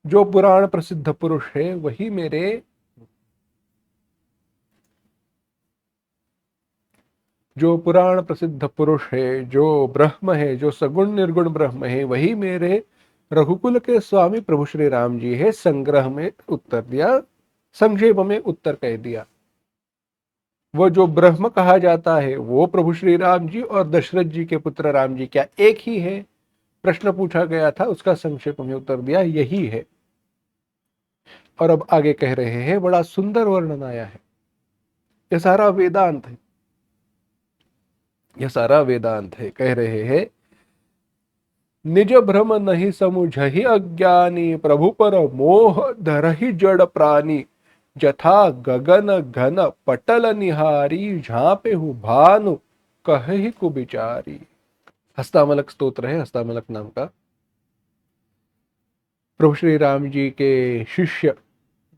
जो पुराण प्रसिद्ध पुरुष है वही मेरे जो पुराण प्रसिद्ध पुरुष है, जो ब्रह्म है, जो सगुण निर्गुण ब्रह्म है, वही मेरे रघुकुल के स्वामी प्रभु श्री राम जी है। संग्रह में उत्तर दिया, संक्षेप में उत्तर कह दिया। वो जो ब्रह्म कहा जाता है वो प्रभु श्री राम जी और दशरथ जी के पुत्र राम जी क्या एक ही है? प्रश्न पूछा गया था, उसका संक्षेप में उत्तर दिया, यही है। और अब आगे कह रहे हैं, बड़ा सुंदर वर्णन आया है। यह सारा वेदांत है, यह सारा वेदांत है। कह रहे हैं, निज भ्रम नहीं समुझहि अज्ञानी, प्रभु पर मोह धरहि जड़ प्राणी। जथा गगन घन पटल निहारी, झांपेहु भानु कहहि कुबिचारी। हस्तामलक स्तोत्र है, हस्तामलक नाम का। प्रभु श्री राम जी के शिष्य,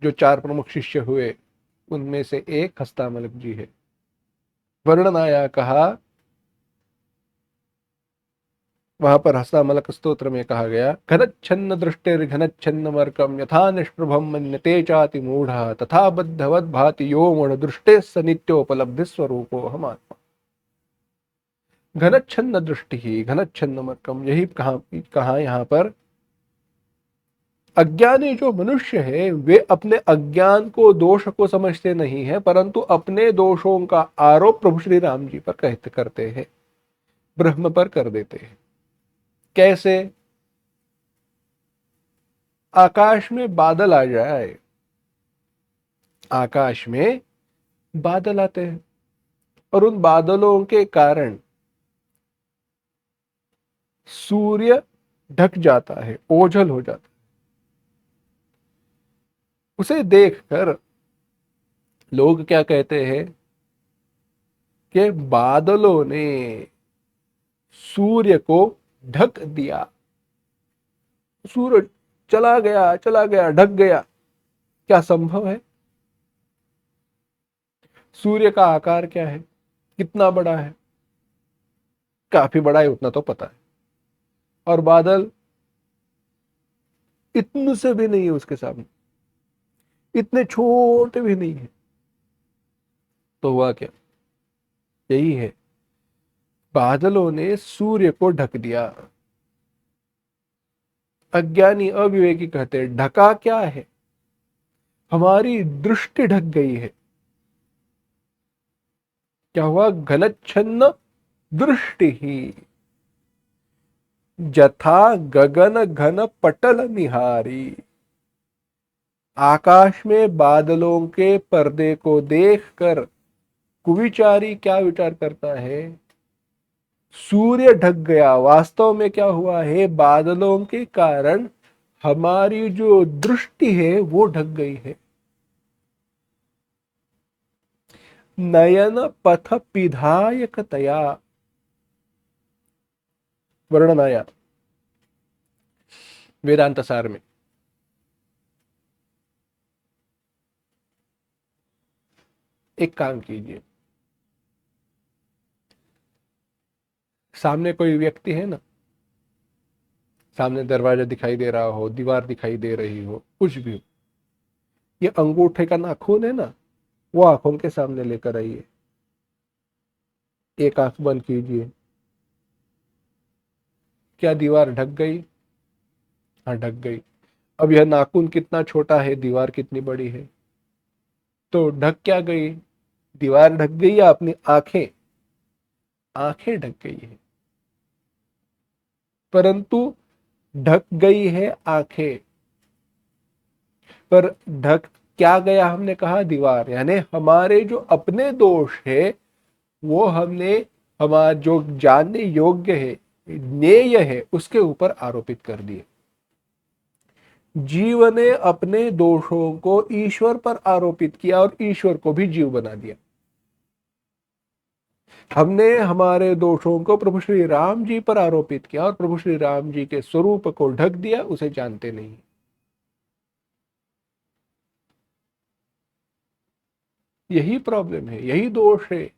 जो चार प्रमुख शिष्य हुए, उनमें से एक हस्तामलक जी है। वर्णन आया, कहा वहां पर हस्तामलक स्तोत्र में कहा गया, घनच्छन्न दृष्टिर घनच्छन्न मर्कम, यथा निष्प्रभम मन्यते चाति मूढ़, तथा बद्धवद भाति यो मूढ़, दृष्टे स नित्योपलब्धि स्वरूपो हम आत्मा। घनच्छन्न दृष्टि ही घनच्छन्न मर्कम, यही कहा यहाँ पर। अज्ञानी जो मनुष्य है वे अपने अज्ञान को, दोष को समझते नहीं है, परंतु अपने दोषों का आरोप प्रभु श्री राम जी पर करते हैं, ब्रह्म पर कर देते हैं। कैसे? आकाश में बादल आ जाए, आकाश में बादल आते हैं और उन बादलों के कारण सूर्य ढक जाता है, ओझल हो जाता है। उसे देखकर लोग क्या कहते हैं कि बादलों ने सूर्य को ढक दिया, सूरज चला गया, चला गया, ढक गया। क्या संभव है? सूर्य का आकार क्या है, कितना बड़ा है? काफी बड़ा है, उतना तो पता है। और बादल इतने से भी नहीं है उसके सामने, इतने छोटे भी नहीं है। तो हुआ क्या? यही है, बादलों ने सूर्य को ढक दिया। अज्ञानी अविवेकी कहते हैं, ढका क्या है? हमारी दृष्टि ढक गई है। क्या हुआ? घनच्छन्न दृष्टि ही, जथा गगन घन पटल निहारी। आकाश में बादलों के पर्दे को देखकर कुविचारी क्या विचार करता है? सूर्य ढक गया। वास्तव में क्या हुआ है? बादलों के कारण हमारी जो दृष्टि है वो ढक गई है। नयन पथ पिधायकतया वर्णन आया वेदांत सार में। एक काम कीजिए, सामने कोई व्यक्ति है ना, सामने दरवाजा दिखाई दे रहा हो, दीवार दिखाई दे रही हो, कुछ भी हो, ये अंगूठे का नाखून है ना, वो आंखों के सामने लेकर आइए। एक आंख बंद कीजिए। क्या दीवार ढक गई? हाँ, ढक गई। अब यह नाखून कितना छोटा है, दीवार कितनी बड़ी है, तो ढक क्या गई? दीवार ढक गई या अपनी आंखें? आंखें ढक गई है, परंतु ढक गई है आंखें, पर ढक क्या गया? हमने कहा दीवार, यानी हमारे जो अपने दोष है वो हमने, हमारा जो जानने योग्य है, ज्ञेय है, उसके ऊपर आरोपित कर दिए। जीव ने अपने दोषों को ईश्वर पर आरोपित किया और ईश्वर को भी जीव बना दिया। हमने हमारे दोषों को प्रभु श्री राम जी पर आरोपित किया और प्रभु श्री राम जी के स्वरूप को ढक दिया, उसे जानते नहीं। यही प्रॉब्लम है, यही दोष है।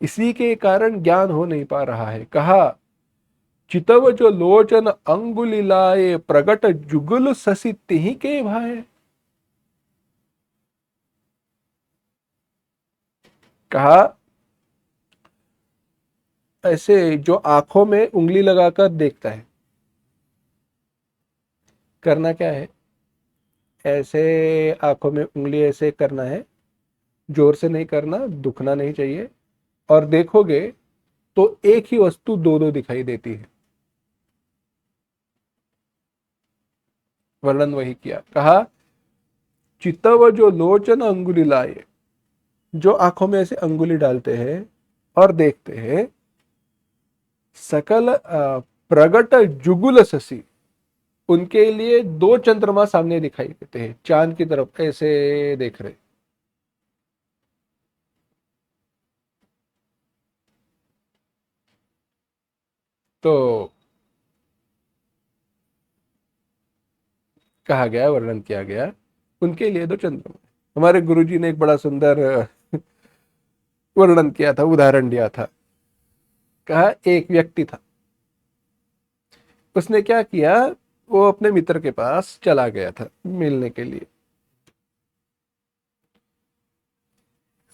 इसी के कारण ज्ञान हो नहीं पा रहा है। कहा चितव जो लोचन अंगुलिलाए प्रगट जुगल ससी तिहि के भाई। कहा ऐसे जो आंखों में उंगली लगाकर देखता है, करना क्या है? ऐसे आंखों में उंगली ऐसे करना है, जोर से नहीं करना, दुखना नहीं चाहिए। और देखोगे तो एक ही वस्तु दो दो दिखाई देती है। वर्णन वही किया। कहा चितव जो लोचन अंगुली लाए, जो आंखों में ऐसे अंगुली डालते हैं और देखते हैं, सकल प्रगट जुगुल शशि, उनके लिए दो चंद्रमा सामने दिखाई देते हैं, चांद की तरफ ऐसे देख रहे। तो कहा गया, वर्णन किया गया, उनके लिए दो चंद्रमा। हमारे गुरुजी ने एक बड़ा सुंदर वर्णन किया था, उदाहरण दिया था। कहा एक व्यक्ति था, उसने क्या किया, वो अपने मित्र के पास चला गया था मिलने के लिए।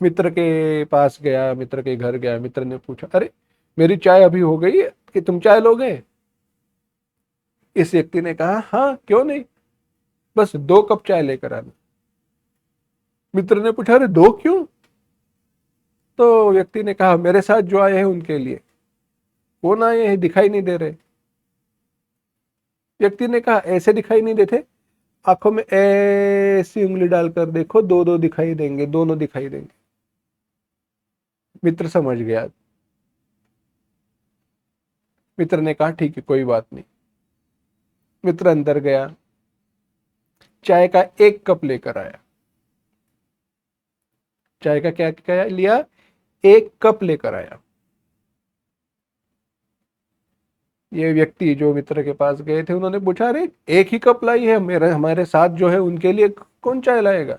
मित्र के पास गया, मित्र के घर गया, मित्र ने पूछा, अरे मेरी चाय अभी हो गई है कि तुम चाय लोगे? इस व्यक्ति ने कहा हाँ, क्यों नहीं, बस 2 कप चाय लेकर आना। मित्र ने पूछा अरे दो क्यों? तो व्यक्ति ने कहा मेरे साथ जो आए हैं उनके लिए। कौन आए हैं, दिखाई नहीं दे रहे। व्यक्ति ने कहा ऐसे दिखाई नहीं देते, आंखों में ऐसी उंगली डालकर देखो, दो दो दिखाई देंगे, दोनों दिखाई देंगे। मित्र समझ गया। मित्र ने कहा ठीक है, कोई बात नहीं। मित्र अंदर गया, चाय का 1 कप लेकर आया। चाय का क्या क्या लिया? 1 कप लेकर आया। ये व्यक्ति जो मित्र के पास गए थे, उन्होंने पूछा अरे एक ही कप लाई है, मेरे हमारे साथ जो है उनके लिए कौन चाय लाएगा?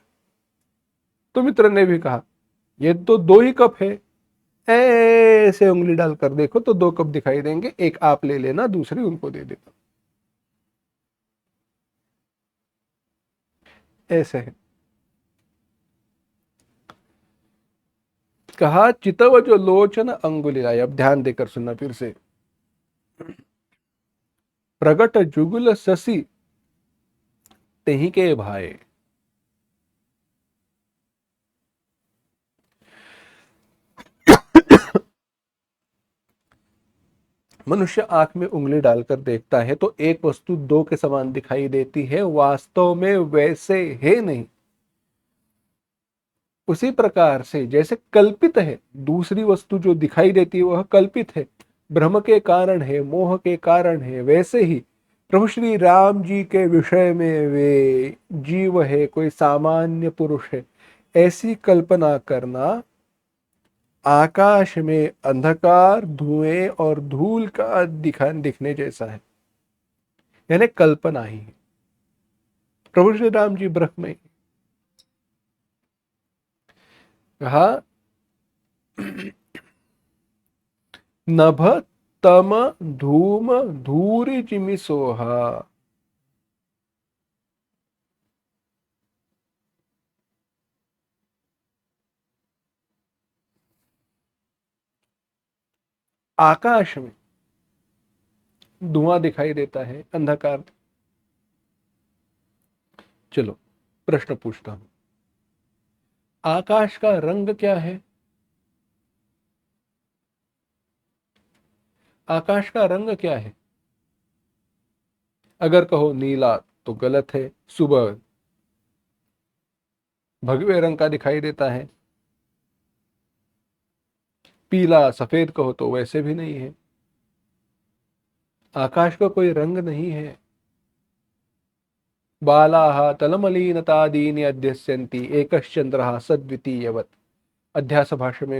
तो मित्र ने भी कहा ये तो 2 ही कप है, ऐसे उंगली डालकर देखो तो 2 कप दिखाई देंगे, एक आप ले लेना, दूसरी उनको दे देना। ऐसे है। कहा चितव जो लोचन अंगुलियाय। अब ध्यान देकर सुनना फिर से। प्रगट जुगुल शशि तेहि के भाई। मनुष्य आंख में उंगली डालकर देखता है तो एक वस्तु दो के समान दिखाई देती है, वास्तव में वैसे है नहीं। उसी प्रकार से जैसे कल्पित है, दूसरी वस्तु जो दिखाई देती है वह कल्पित है, भ्रम के कारण है, मोह के कारण है, वैसे ही प्रभु श्री राम जी के विषय में वे जीव है, कोई सामान्य पुरुष है, ऐसी कल्पना करना आकाश में अंधकार, धुएं और धूल का दिखने जैसा है। यानी कल्पना ही है। प्रभु श्री राम जी ब्रह्म में कहा, नभ तम धूम धूरि जिमि सोहा। आकाश में धुआं दिखाई देता है, अंधकार। चलो प्रश्न पूछता हूं, आकाश का रंग क्या है? आकाश का रंग क्या है? अगर कहो नीला तो गलत है, सुबह भगवे रंग का दिखाई देता है। पीला सफेद कहो तो वैसे भी नहीं है। आकाश का कोई रंग नहीं है। बालाः तलमलीनतादीनि अध्यस्यन्ति एकश्चंद्रः सद्वितीयवत्। अध्यास भाष्य में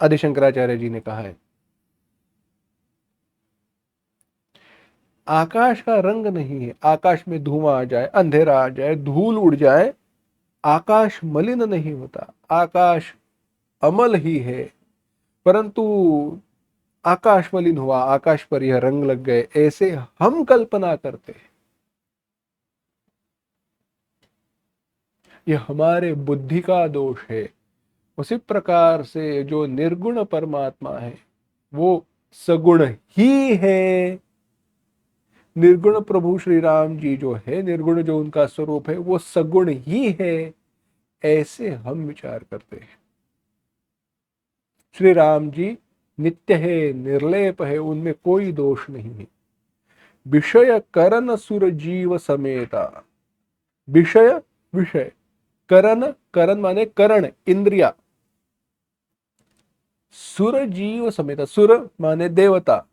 आदि शंकराचार्य जी ने कहा है। आकाश का रंग नहीं है। आकाश में धुआं आ जाए, अंधेरा आ जाए, धूल उड़ जाए, आकाश मलिन नहीं होता, आकाश अमल ही है। परंतु आकाश मलिन हुआ, आकाश पर यह रंग लग गए, ऐसे हम कल्पना करते हैं। यह हमारे बुद्धि का दोष है। उसी प्रकार से जो निर्गुण परमात्मा है वो सगुण ही है। निर्गुण प्रभु श्री राम जी जो है, निर्गुण जो उनका स्वरूप है वो सगुण ही है, ऐसे हम विचार करते हैं। श्री राम जी नित्य है, निर्लेप है, उनमें कोई दोष नहीं है। विषय करण सुर जीव समेता। विषय विषय, करण करण माने करण, इंद्रिया, सुर जीव समेता, सुर माने देवता,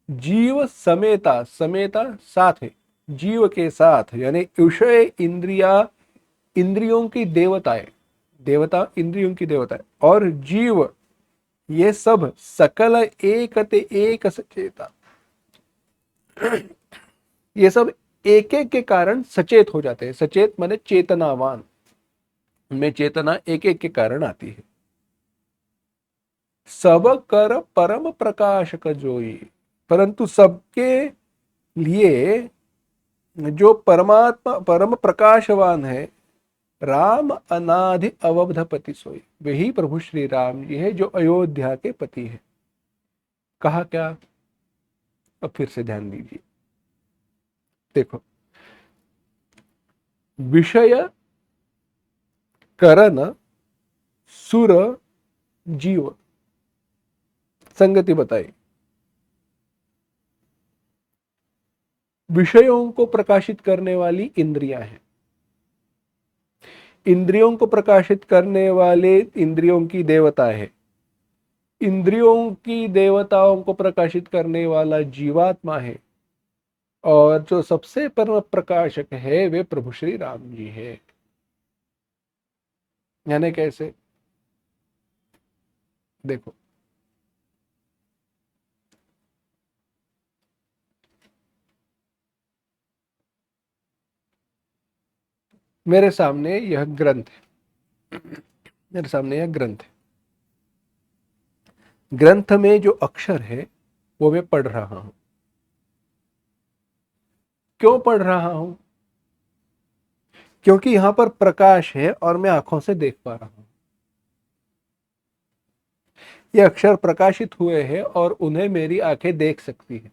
जीव समेता, समेता साथ है, जीव के साथ, यानी विषय इंद्रिया, इंद्रियों की देवताएं, देवता इंद्रियों की देवता है, और जीव ये सब सकल एकते एक सचेता, ये सब एक एक के कारण सचेत हो जाते हैं। सचेत माने चेतनावान, में चेतना एक एक के कारण आती है। सब कर परम प्रकाशक जोई, परंतु सबके लिए जो परमात्मा परम प्रकाशवान है, राम अनादि अवबध पति सोई, वही प्रभु श्री राम जी है जो अयोध्या के पति है। कहा क्या? अब फिर से ध्यान दीजिए, देखो, विषय करण सुर जीव, संगति बताई। विषयों को प्रकाशित करने वाली इंद्रियां हैं, इंद्रियों को प्रकाशित करने वाले इंद्रियों की देवता है, इंद्रियों की देवताओं को प्रकाशित करने वाला जीवात्मा है, और जो सबसे परम प्रकाशक है वे प्रभु श्री राम जी है। यानी कैसे? देखो, मेरे सामने यह ग्रंथ है, मेरे सामने यह ग्रंथ है। ग्रंथ में जो अक्षर है वो मैं पढ़ रहा हूं। क्यों पढ़ रहा हूं? क्योंकि यहां पर प्रकाश है और मैं आंखों से देख पा रहा हूं। ये अक्षर प्रकाशित हुए हैं और उन्हें मेरी आंखें देख सकती है।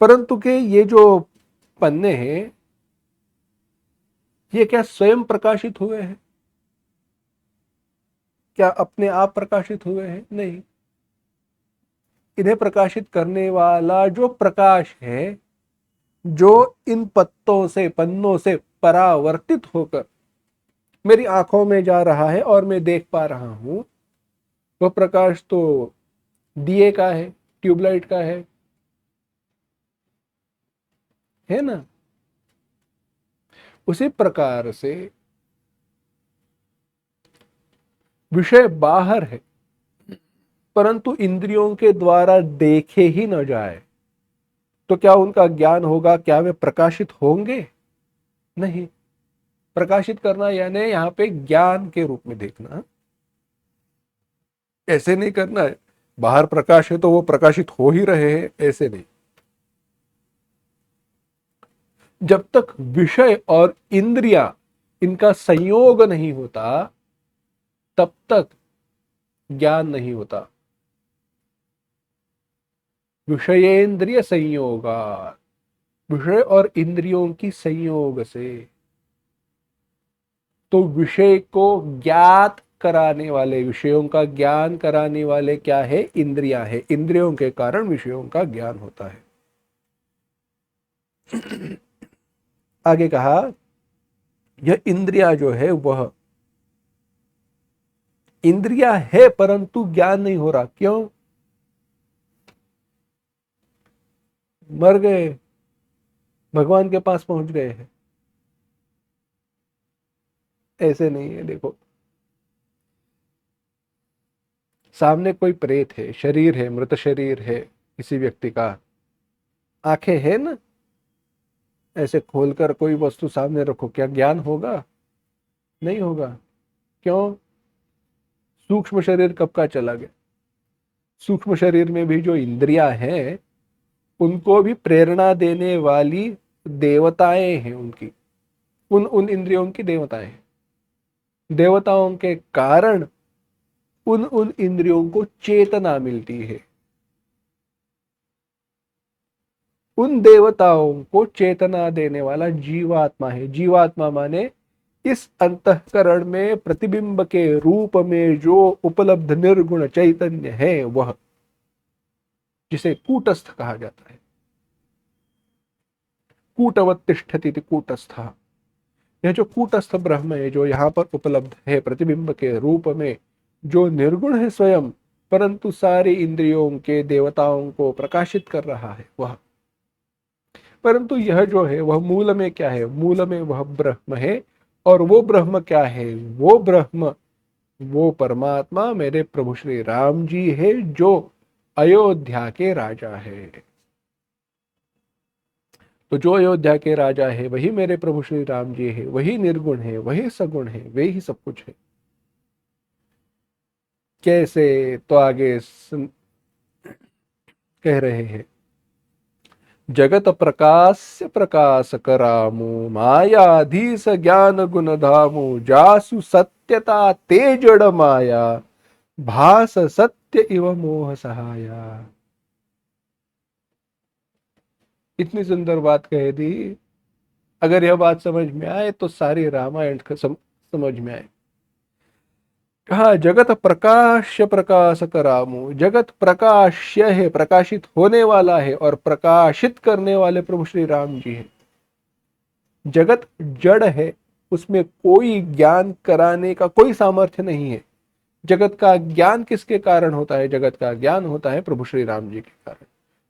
परंतु के ये जो पन्ने हैं, ये क्या स्वयं प्रकाशित हुए हैं? क्या अपने आप प्रकाशित हुए हैं? नहीं। इन्हें प्रकाशित करने वाला जो प्रकाश है, जो इन पत्तों से, पन्नों से परावर्तित होकर मेरी आंखों में जा रहा है और मैं देख पा रहा हूं, वह प्रकाश तो दिए का है, ट्यूबलाइट का है ना। उसी प्रकार से विषय बाहर है, परंतु इंद्रियों के द्वारा देखे ही न जाए तो क्या उनका ज्ञान होगा? क्या वे प्रकाशित होंगे? नहीं। प्रकाशित करना यानी यहां पे ज्ञान के रूप में देखना, ऐसे नहीं करना है बाहर प्रकाश है तो वो प्रकाशित हो ही रहे हैं, ऐसे नहीं। जब तक विषय और इंद्रिया इनका संयोग नहीं होता तब तक ज्ञान नहीं होता। विषयेंद्रिय संयोगा, विषय और इंद्रियों की संयोग से। तो विषय को ज्ञात कराने वाले, विषयों का ज्ञान कराने वाले क्या है? इंद्रियां है। इंद्रियों के कारण विषयों का ज्ञान होता है। आगे कहा, यह इंद्रिया जो है वह इंद्रिया है परंतु ज्ञान नहीं हो रहा। क्यों? मर गए, भगवान के पास पहुंच गए हैं, ऐसे नहीं है। देखो, सामने कोई प्रेत है, शरीर है, मृत शरीर है किसी व्यक्ति का, आंखें है ना, ऐसे खोलकर कोई वस्तु सामने रखो, क्या ज्ञान होगा? नहीं होगा। क्यों? सूक्ष्म शरीर कब का चला गया। सूक्ष्म शरीर में भी जो इंद्रियां हैं उनको भी प्रेरणा देने वाली देवताएं हैं, उनकी उन उन इंद्रियों की देवताएं हैं। देवताओं के कारण उन उन इंद्रियों को चेतना मिलती है। उन देवताओं को चेतना देने वाला जीवात्मा है। जीवात्मा माने इस अंतःकरण में प्रतिबिंब के रूप में जो उपलब्ध निर्गुण चैतन्य है, वह जिसे कूटस्थ कहा जाता है। कूटवत तिष्ठति कूटस्थ। यह जो कूटस्थ ब्रह्म है, जो यहाँ पर उपलब्ध है प्रतिबिंब के रूप में, जो निर्गुण है स्वयं, परंतु सारी इंद्रियों के देवताओं को प्रकाशित कर रहा है, वह। परंतु यह जो है वह मूल में क्या है? मूल में वह ब्रह्म है। और वो ब्रह्म क्या है? वो ब्रह्म, वो परमात्मा मेरे प्रभु श्री राम जी है, जो अयोध्या के राजा है। तो जो अयोध्या के राजा है वही मेरे प्रभु श्री राम जी है, वही निर्गुण है, वही सगुण है, वे ही सब कुछ है। कैसे? तो आगे कह रहे हैं, जगत प्रकाश्य प्रकाशक रामो मायाधीश ज्ञान गुण धामो जासु सत्यता तेजड़ माया भास सत्य इव मोह सहाया। इतनी सुंदर बात कह दी। अगर यह बात समझ में आए तो सारी रामायण समझ में आए। कहा, जगत प्रकाश्य प्रकाशक रामो, जगत प्रकाश्य है, प्रकाशित होने वाला है, और प्रकाशित करने वाले प्रभु श्री राम जी है। जगत जड़ है, उसमें कोई ज्ञान कराने का कोई सामर्थ्य नहीं है। जगत का ज्ञान किसके कारण होता है? जगत का ज्ञान होता है प्रभु श्री राम जी के कारण।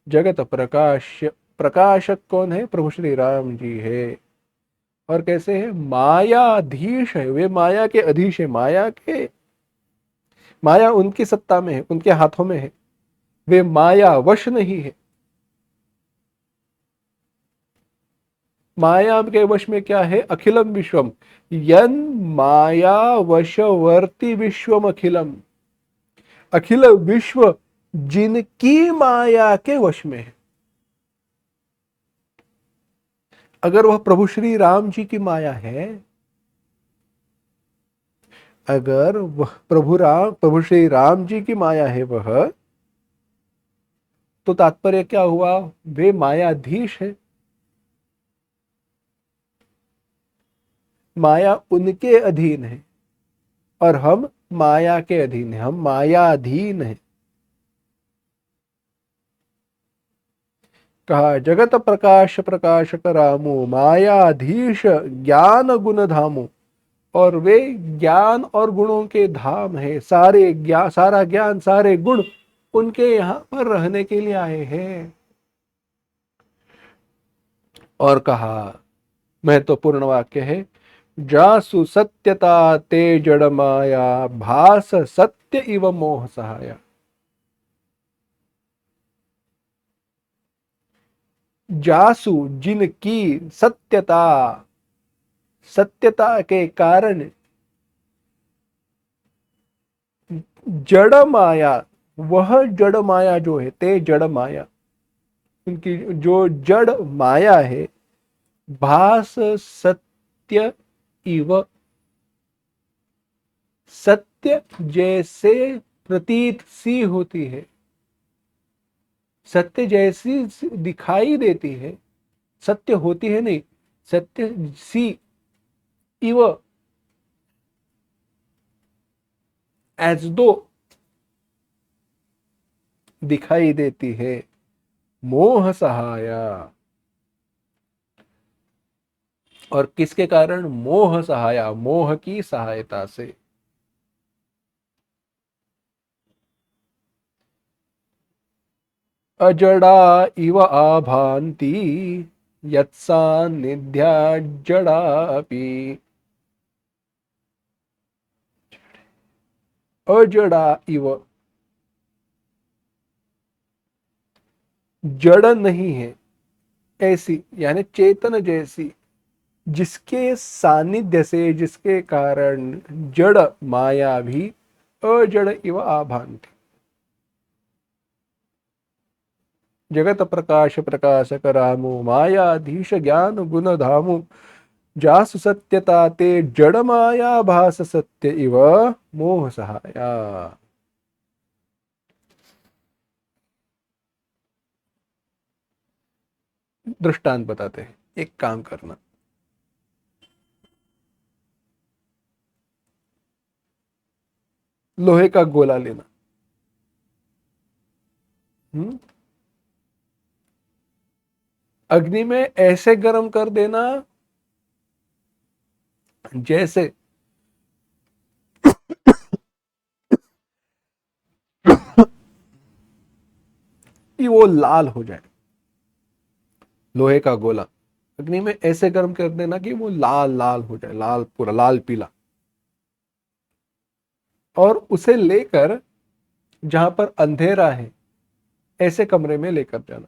जगत प्रकाश्य, प्रकाशक कौन है? प्रभु श्री राम जी है। और कैसे है? मायाधीश है, वे माया के अधीश है। माया उनकी सत्ता में है, उनके हाथों में है, वे माया वश नहीं है। माया के वश में क्या है? अखिलम विश्वम यन माया वशवर्ती विश्वम अखिलम। अखिल विश्व जिनकी माया के वश में है। अगर वह प्रभु श्री राम जी की माया है, अगर वह प्रभु श्री राम जी की माया है वह, तो तात्पर्य क्या हुआ? वे मायाधीश है। माया उनके अधीन है। और हम माया के अधीन हैं, हम मायाधीन हैं। कहा जगत प्रकाश प्रकाशक रामो मायाधीश ज्ञान गुण धामो। और वे ज्ञान और गुणों के धाम है, सारा ज्ञान सारे गुण उनके यहाँ पर रहने के लिए आए हैं। और कहा महत्वपूर्ण वाक्य है, जासु सत्यता ते जड़ माया भास सत्य इव मोह सहाया। जासु जिनकी सत्यता, सत्यता के कारण जड़ माया, वह जड़ माया जो है, ते जड़ माया, उनकी जो जड़ माया है, भास सत्य इव, सत्य जैसे प्रतीत सी होती है, सत्य जैसी दिखाई देती है, सत्य होती है नहीं, सत्य सी इव, एज दो दिखाई देती है, मोह सहाया। और किसके कारण? मोह सहाया, मोह की सहायता से। अजड़ा इव आभांति यत्सान्निध्या जड़ापि। अजड़ा इव, जड़ नहीं है ऐसी, यानी चेतन जैसी, जिसके सानिध्य से, जिसके कारण जड़ माया भी अजड़ इव आभांति। जगत प्रकाश प्रकाशक रामो मायाधीश ज्ञान गुण धामो। जासु सत्यता ते जड़ माया भास सत्य इव मोह सहाया। दृष्टांत बताते हैं। एक काम करना, लोहे का गोला लेना, अग्नि में ऐसे गर्म कर देना जैसे कि वो लाल हो जाए। लोहे का गोला अग्नि में ऐसे गर्म कर देना कि वो लाल लाल हो जाए, लाल, पूरा लाल पीला। और उसे लेकर जहां पर अंधेरा है ऐसे कमरे में लेकर जाना।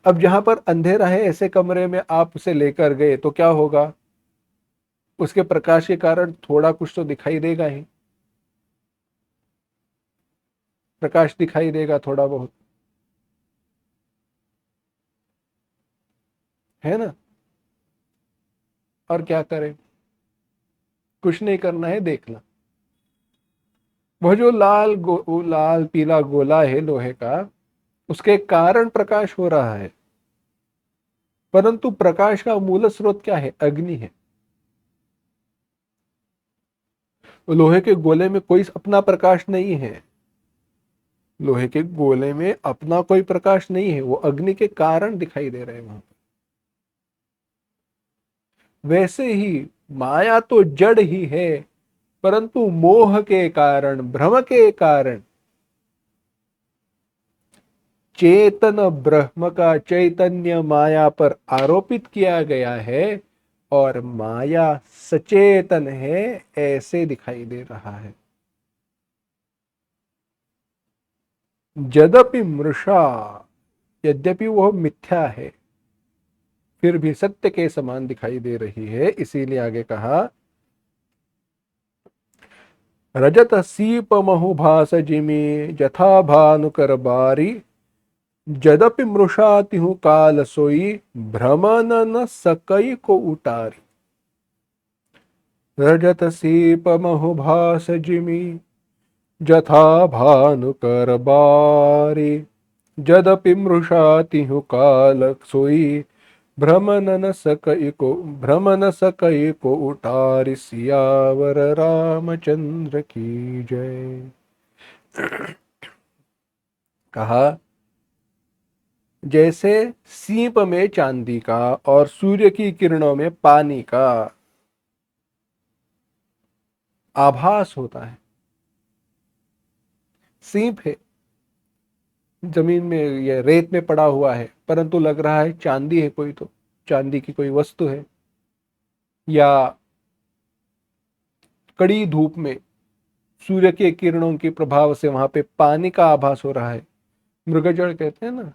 अब जहां पर अंधेरा है ऐसे कमरे में आप उसे लेकर गए तो क्या होगा? उसके प्रकाश के कारण थोड़ा कुछ तो दिखाई देगा ही, प्रकाश दिखाई देगा थोड़ा बहुत, है ना? और क्या करें? कुछ नहीं करना है, देखना। वह जो वो लाल पीला गोला है लोहे का, उसके कारण प्रकाश हो रहा है, परंतु प्रकाश का मूल स्रोत क्या है? अग्नि है। लोहे के गोले में कोई अपना प्रकाश नहीं है, लोहे के गोले में अपना कोई प्रकाश नहीं है, वो अग्नि के कारण दिखाई दे रहे हैं वहां पर। वैसे ही माया तो जड़ ही है, परंतु मोह के कारण, भ्रम के कारण चेतन ब्रह्म का चैतन्य माया पर आरोपित किया गया है, और माया सचेतन है ऐसे दिखाई दे रहा है। यद्यपि मृषा, यद्यपि वह मिथ्या है, फिर भी सत्य के समान दिखाई दे रही है। इसीलिए आगे कहा, रजत सीप महुभास जिमी जथा भानुकर बारी। जदपि मृषा तिहु काल सोई भ्रमन न सकई को उतारी। रजत सीप महुभास जिमी जथा भानुकर बारी। जदपि मृषा तिहु काल सोई भ्रम न सकई को उठारि, सियावर रामचंद्र की जय। कहा जैसे सीप में चांदी का और सूर्य की किरणों में पानी का आभास होता है। सीप है, जमीन में या रेत में पड़ा हुआ है, परंतु लग रहा है चांदी है, कोई तो चांदी की कोई वस्तु है। या कड़ी धूप में सूर्य के किरणों के प्रभाव से वहां पे पानी का आभास हो रहा है, मृगजल कहते हैं ना,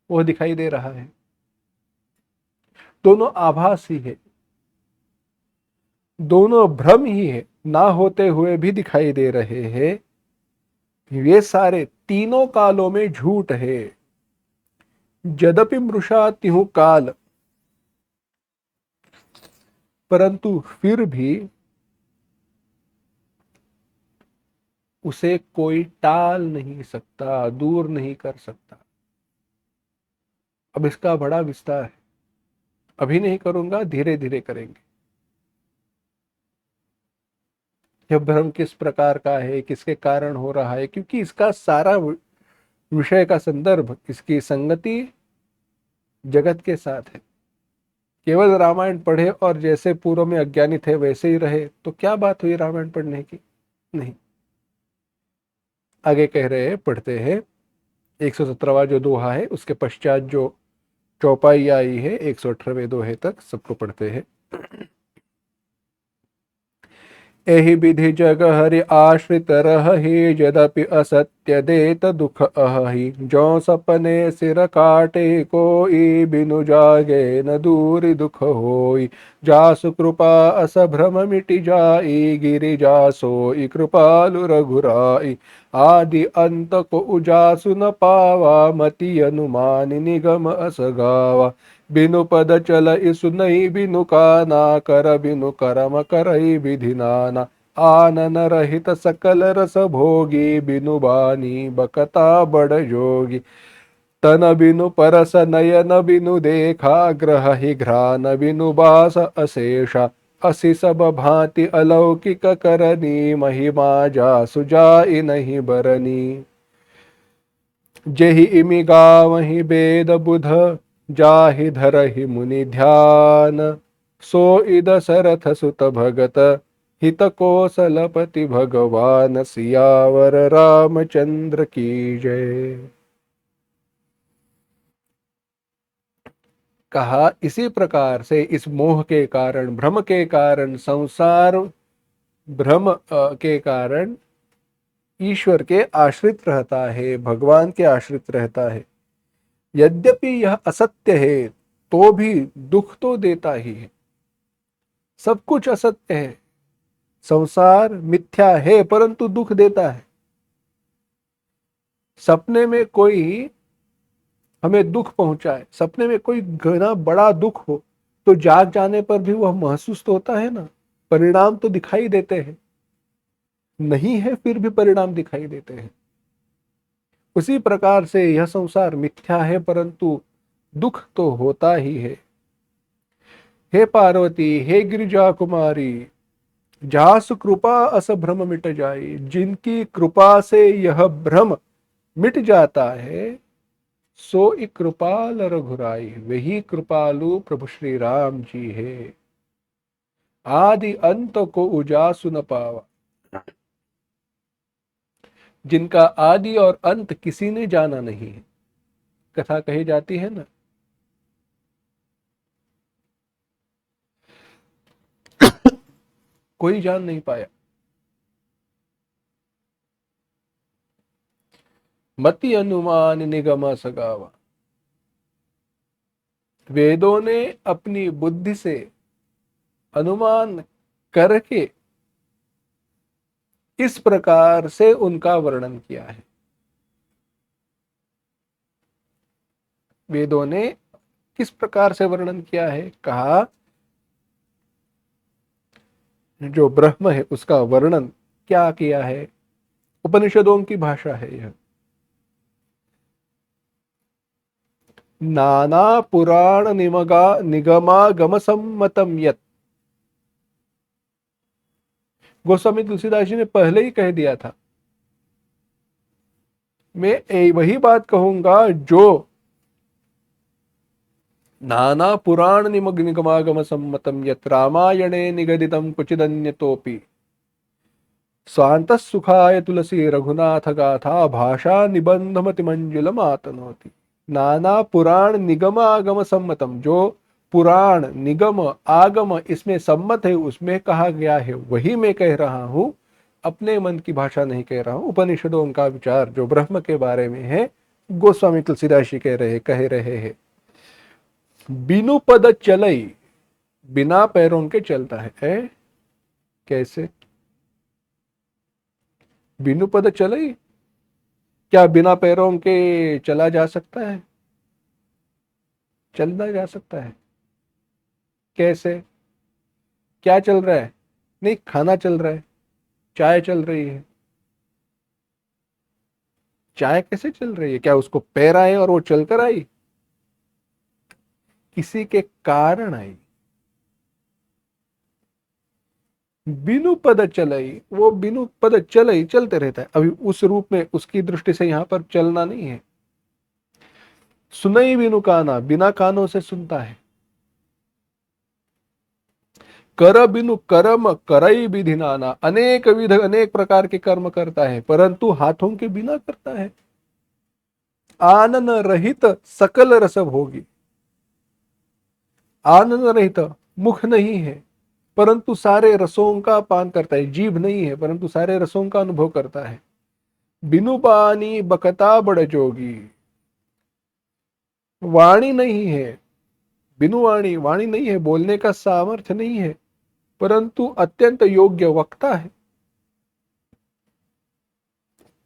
वो दिखाई दे रहा है। दोनों आभास ही है, दोनों भ्रम ही है, ना होते हुए भी दिखाई दे रहे हैं। ये सारे तीनों कालों में झूठ है। यद्यपि मृषा तिहु काल, परंतु फिर भी उसे कोई टाल नहीं सकता, दूर नहीं कर सकता। अब इसका बड़ा विस्तार है, अभी नहीं करूंगा, धीरे धीरे करेंगे। यह भ्रम किस प्रकार का है, किसके कारण हो रहा है, क्योंकि इसका सारा विषय का संदर्भ, इसकी संगति जगत के साथ है। केवल रामायण पढ़े और जैसे पूर्व में अज्ञानी थे वैसे ही रहे तो क्या बात हुई रामायण पढ़ने की? नहीं। आगे कह रहे हैं, पढ़ते हैं 117वां जो दोहा है, उसके पश्चात जो चौपाई आई है 118वें दोहे तक, सबको पढ़ते हैं। एहि विधि जग हरि आश्रित रहि, यद्यपि असत्य देत दुख अहि। जो सपने सिर काटे कोई, बिनु जागे न दूर दुख होई। जासु कृपा अस भ्रम मिटि जाई, गिरि जासोई कृपालु रघुराई। आदि अंत को उजासु न पावा, मति अनुमान निगम अस गावा। बिनु पद चल इसु नहीं, बिनु काना कर बिनु करम करई विधि नाना। आनन रहित सकल रस भोगी, बिनु बानी बकता बड़ जोगी। तन बिनु परस नयन बिनु देखा, ग्रह ही घ्रान बिनु बास अशेषा। असि सब भांति अलौकिक करनी, महिमा जासु जाई नहीं बरनी। जेहि इमि गावहि वेद बुध, जाहि धरहि मुनि ध्यान। सो इद सरथ सुत भगत, हित कोसलपति भगवान। सियावर रामचंद्र की जय। कहा इसी प्रकार से इस मोह के कारण, भ्रम के कारण, संसार भ्रम के कारण ईश्वर के आश्रित रहता है, भगवान के आश्रित रहता है। यद्यपि यह असत्य है तो भी दुख तो देता ही है। सब कुछ असत्य है, संसार मिथ्या है परंतु दुख देता है। सपने में कोई हमें दुख पहुंचाए, सपने में कोई घना बड़ा दुख हो तो जाग जाने पर भी वह महसूस तो होता है ना, परिणाम तो दिखाई देते हैं। नहीं है फिर भी परिणाम दिखाई देते हैं। उसी प्रकार से यह संसार मिथ्या है परंतु दुख तो होता ही है। हे पार्वती, हे गिरिजा कुमारी, जासु कृपा अस भ्रम मिट जाए, जिनकी कृपा से यह भ्रम मिट जाता है, सो एक कृपाल रघुराई, वही कृपालु प्रभु श्री राम जी है। आदि अंत को उजासु न पावा, जिनका आदि और अंत किसी ने जाना नहीं है। कथा कही जाती है ना, कोई जान नहीं पाया। मति अनुमान निगम सगावा, वेदों ने अपनी बुद्धि से अनुमान करके इस प्रकार से उनका वर्णन किया है। वेदों ने किस प्रकार से वर्णन किया है? कहा जो ब्रह्म है उसका वर्णन क्या किया है? उपनिषदों की भाषा है यह। नाना पुराण निगमागम सम्मतम यत्। गोस्वामी तुलसीदास जी ने पहले ही कह दिया था। मैं वही बात कहूंगा जो नाना पुराण निगमागम सम्मतम यत् रामायणे निगदितम क्वचिदन्यतोपि स्वांत सुखाय तुलसी रघुनाथ गाथा भाषा निबंध मति मंजुलम आतनोति। नाना पुराण निगम आगम सम्मतम, जो पुराण निगम आगम इसमें सम्मत है, उसमें कहा गया है, वही मैं कह रहा हूं। अपने मन की भाषा नहीं कह रहा हूं। उपनिषदों का विचार जो ब्रह्म के बारे में है, गोस्वामी तुलसीदास जी कह रहे हैं। बिनु पद चलई, बिना पैरों के चलता है। कैसे? बिनु पद चलई, क्या बिना पैरों के चला जा सकता है? चलना जा सकता है। कैसे? क्या चल रहा है? नहीं, खाना चल रहा है, चाय चल रही है। चाय कैसे चल रही है? क्या उसको पैर आए और वो चलकर आई? किसी के कारण आई। बिनु पद चलई, वो बिनु पद चलई, चलते रहता है। अभी उस रूप में उसकी दृष्टि से यहां पर चलना नहीं है। सुनई बिनु काना, बिना कानों से सुनता है। कर बिनु कर्म करई विधि नाना, अनेक विध अनेक प्रकार के कर्म करता है, परंतु हाथों के बिना करता है। आनन रहित सकल रस भोगी, आनंद रहित, मुख नहीं है परंतु सारे रसों का पान करता है। जीभ नहीं है परंतु सारे रसों का अनुभव करता है। बिनु बानी बकता बड़ जोगी, वाणी नहीं है, बिनु वाणी, वाणी नहीं है, बोलने का सामर्थ्य नहीं है, परंतु अत्यंत योग्य वक्ता है।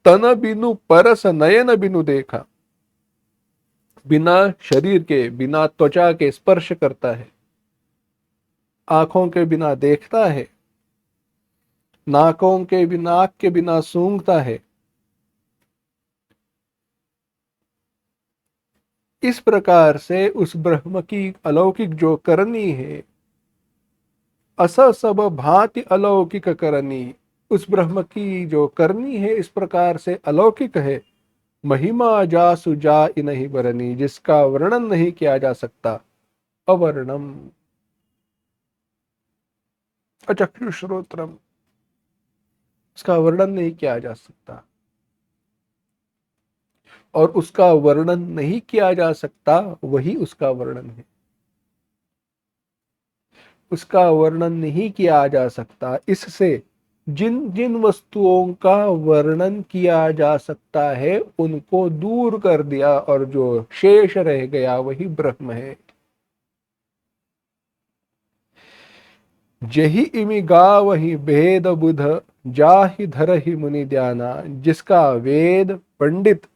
तन बिनु परस नयन बिनु देखा, बिना शरीर के, बिना त्वचा के स्पर्श करता है। आंखों के बिना देखता है, नाकों के बिना, नाक के बिना सूंघता है। इस प्रकार से उस ब्रह्म की अलौकिक जो करनी है, अस सब भांति अलौकिक करनी, उस ब्रह्म की जो करनी है इस प्रकार से अलौकिक है। महिमा जासु जा नहीं बरनी, जिसका वर्णन नहीं किया जा सकता। अवर्णम अचक्षुश्रोत्रम, इसका वर्णन नहीं किया जा सकता। और उसका वर्णन नहीं किया जा सकता, वही उसका वर्णन है। उसका वर्णन नहीं किया जा सकता, इससे जिन जिन वस्तुओं का वर्णन किया जा सकता है उनको दूर कर दिया, और जो शेष रह गया वही ब्रह्म है। जही इमि गा वही भेद बुध, जाहि धर ही मुनि ध्याना, जिसका वेद पंडित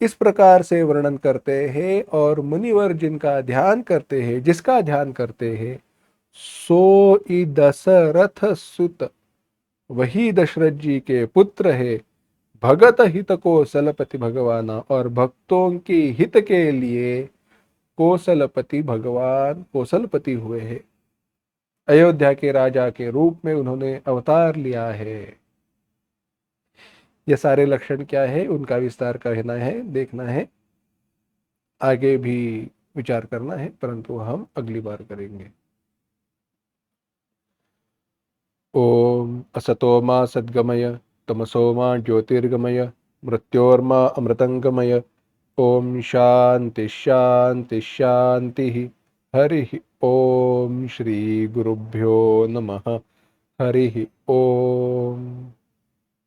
इस प्रकार से वर्णन करते हैं और मुनिवर जिनका ध्यान करते हैं, जिसका ध्यान करते हैं, सो ई दशरथ सुत, वही दशरथ जी के पुत्र है। भगत हित को सलपति भगवाना, और भक्तों की हित के लिए कोसलपति भगवान कोसलपति हुए हैं। अयोध्या के राजा के रूप में उन्होंने अवतार लिया है। ये सारे लक्षण क्या है उनका विस्तार कहना है, देखना है, आगे भी विचार करना है, परंतु हम अगली बार करेंगे। ओम असतो मा सद्गमय, तमसो मा ज्योतिर्गमय, मृत्योर्मा अमृतंगमय। ओम शांति शांति शांति। हरि ओम। श्री गुरुभ्यो नमः। हरि ओम।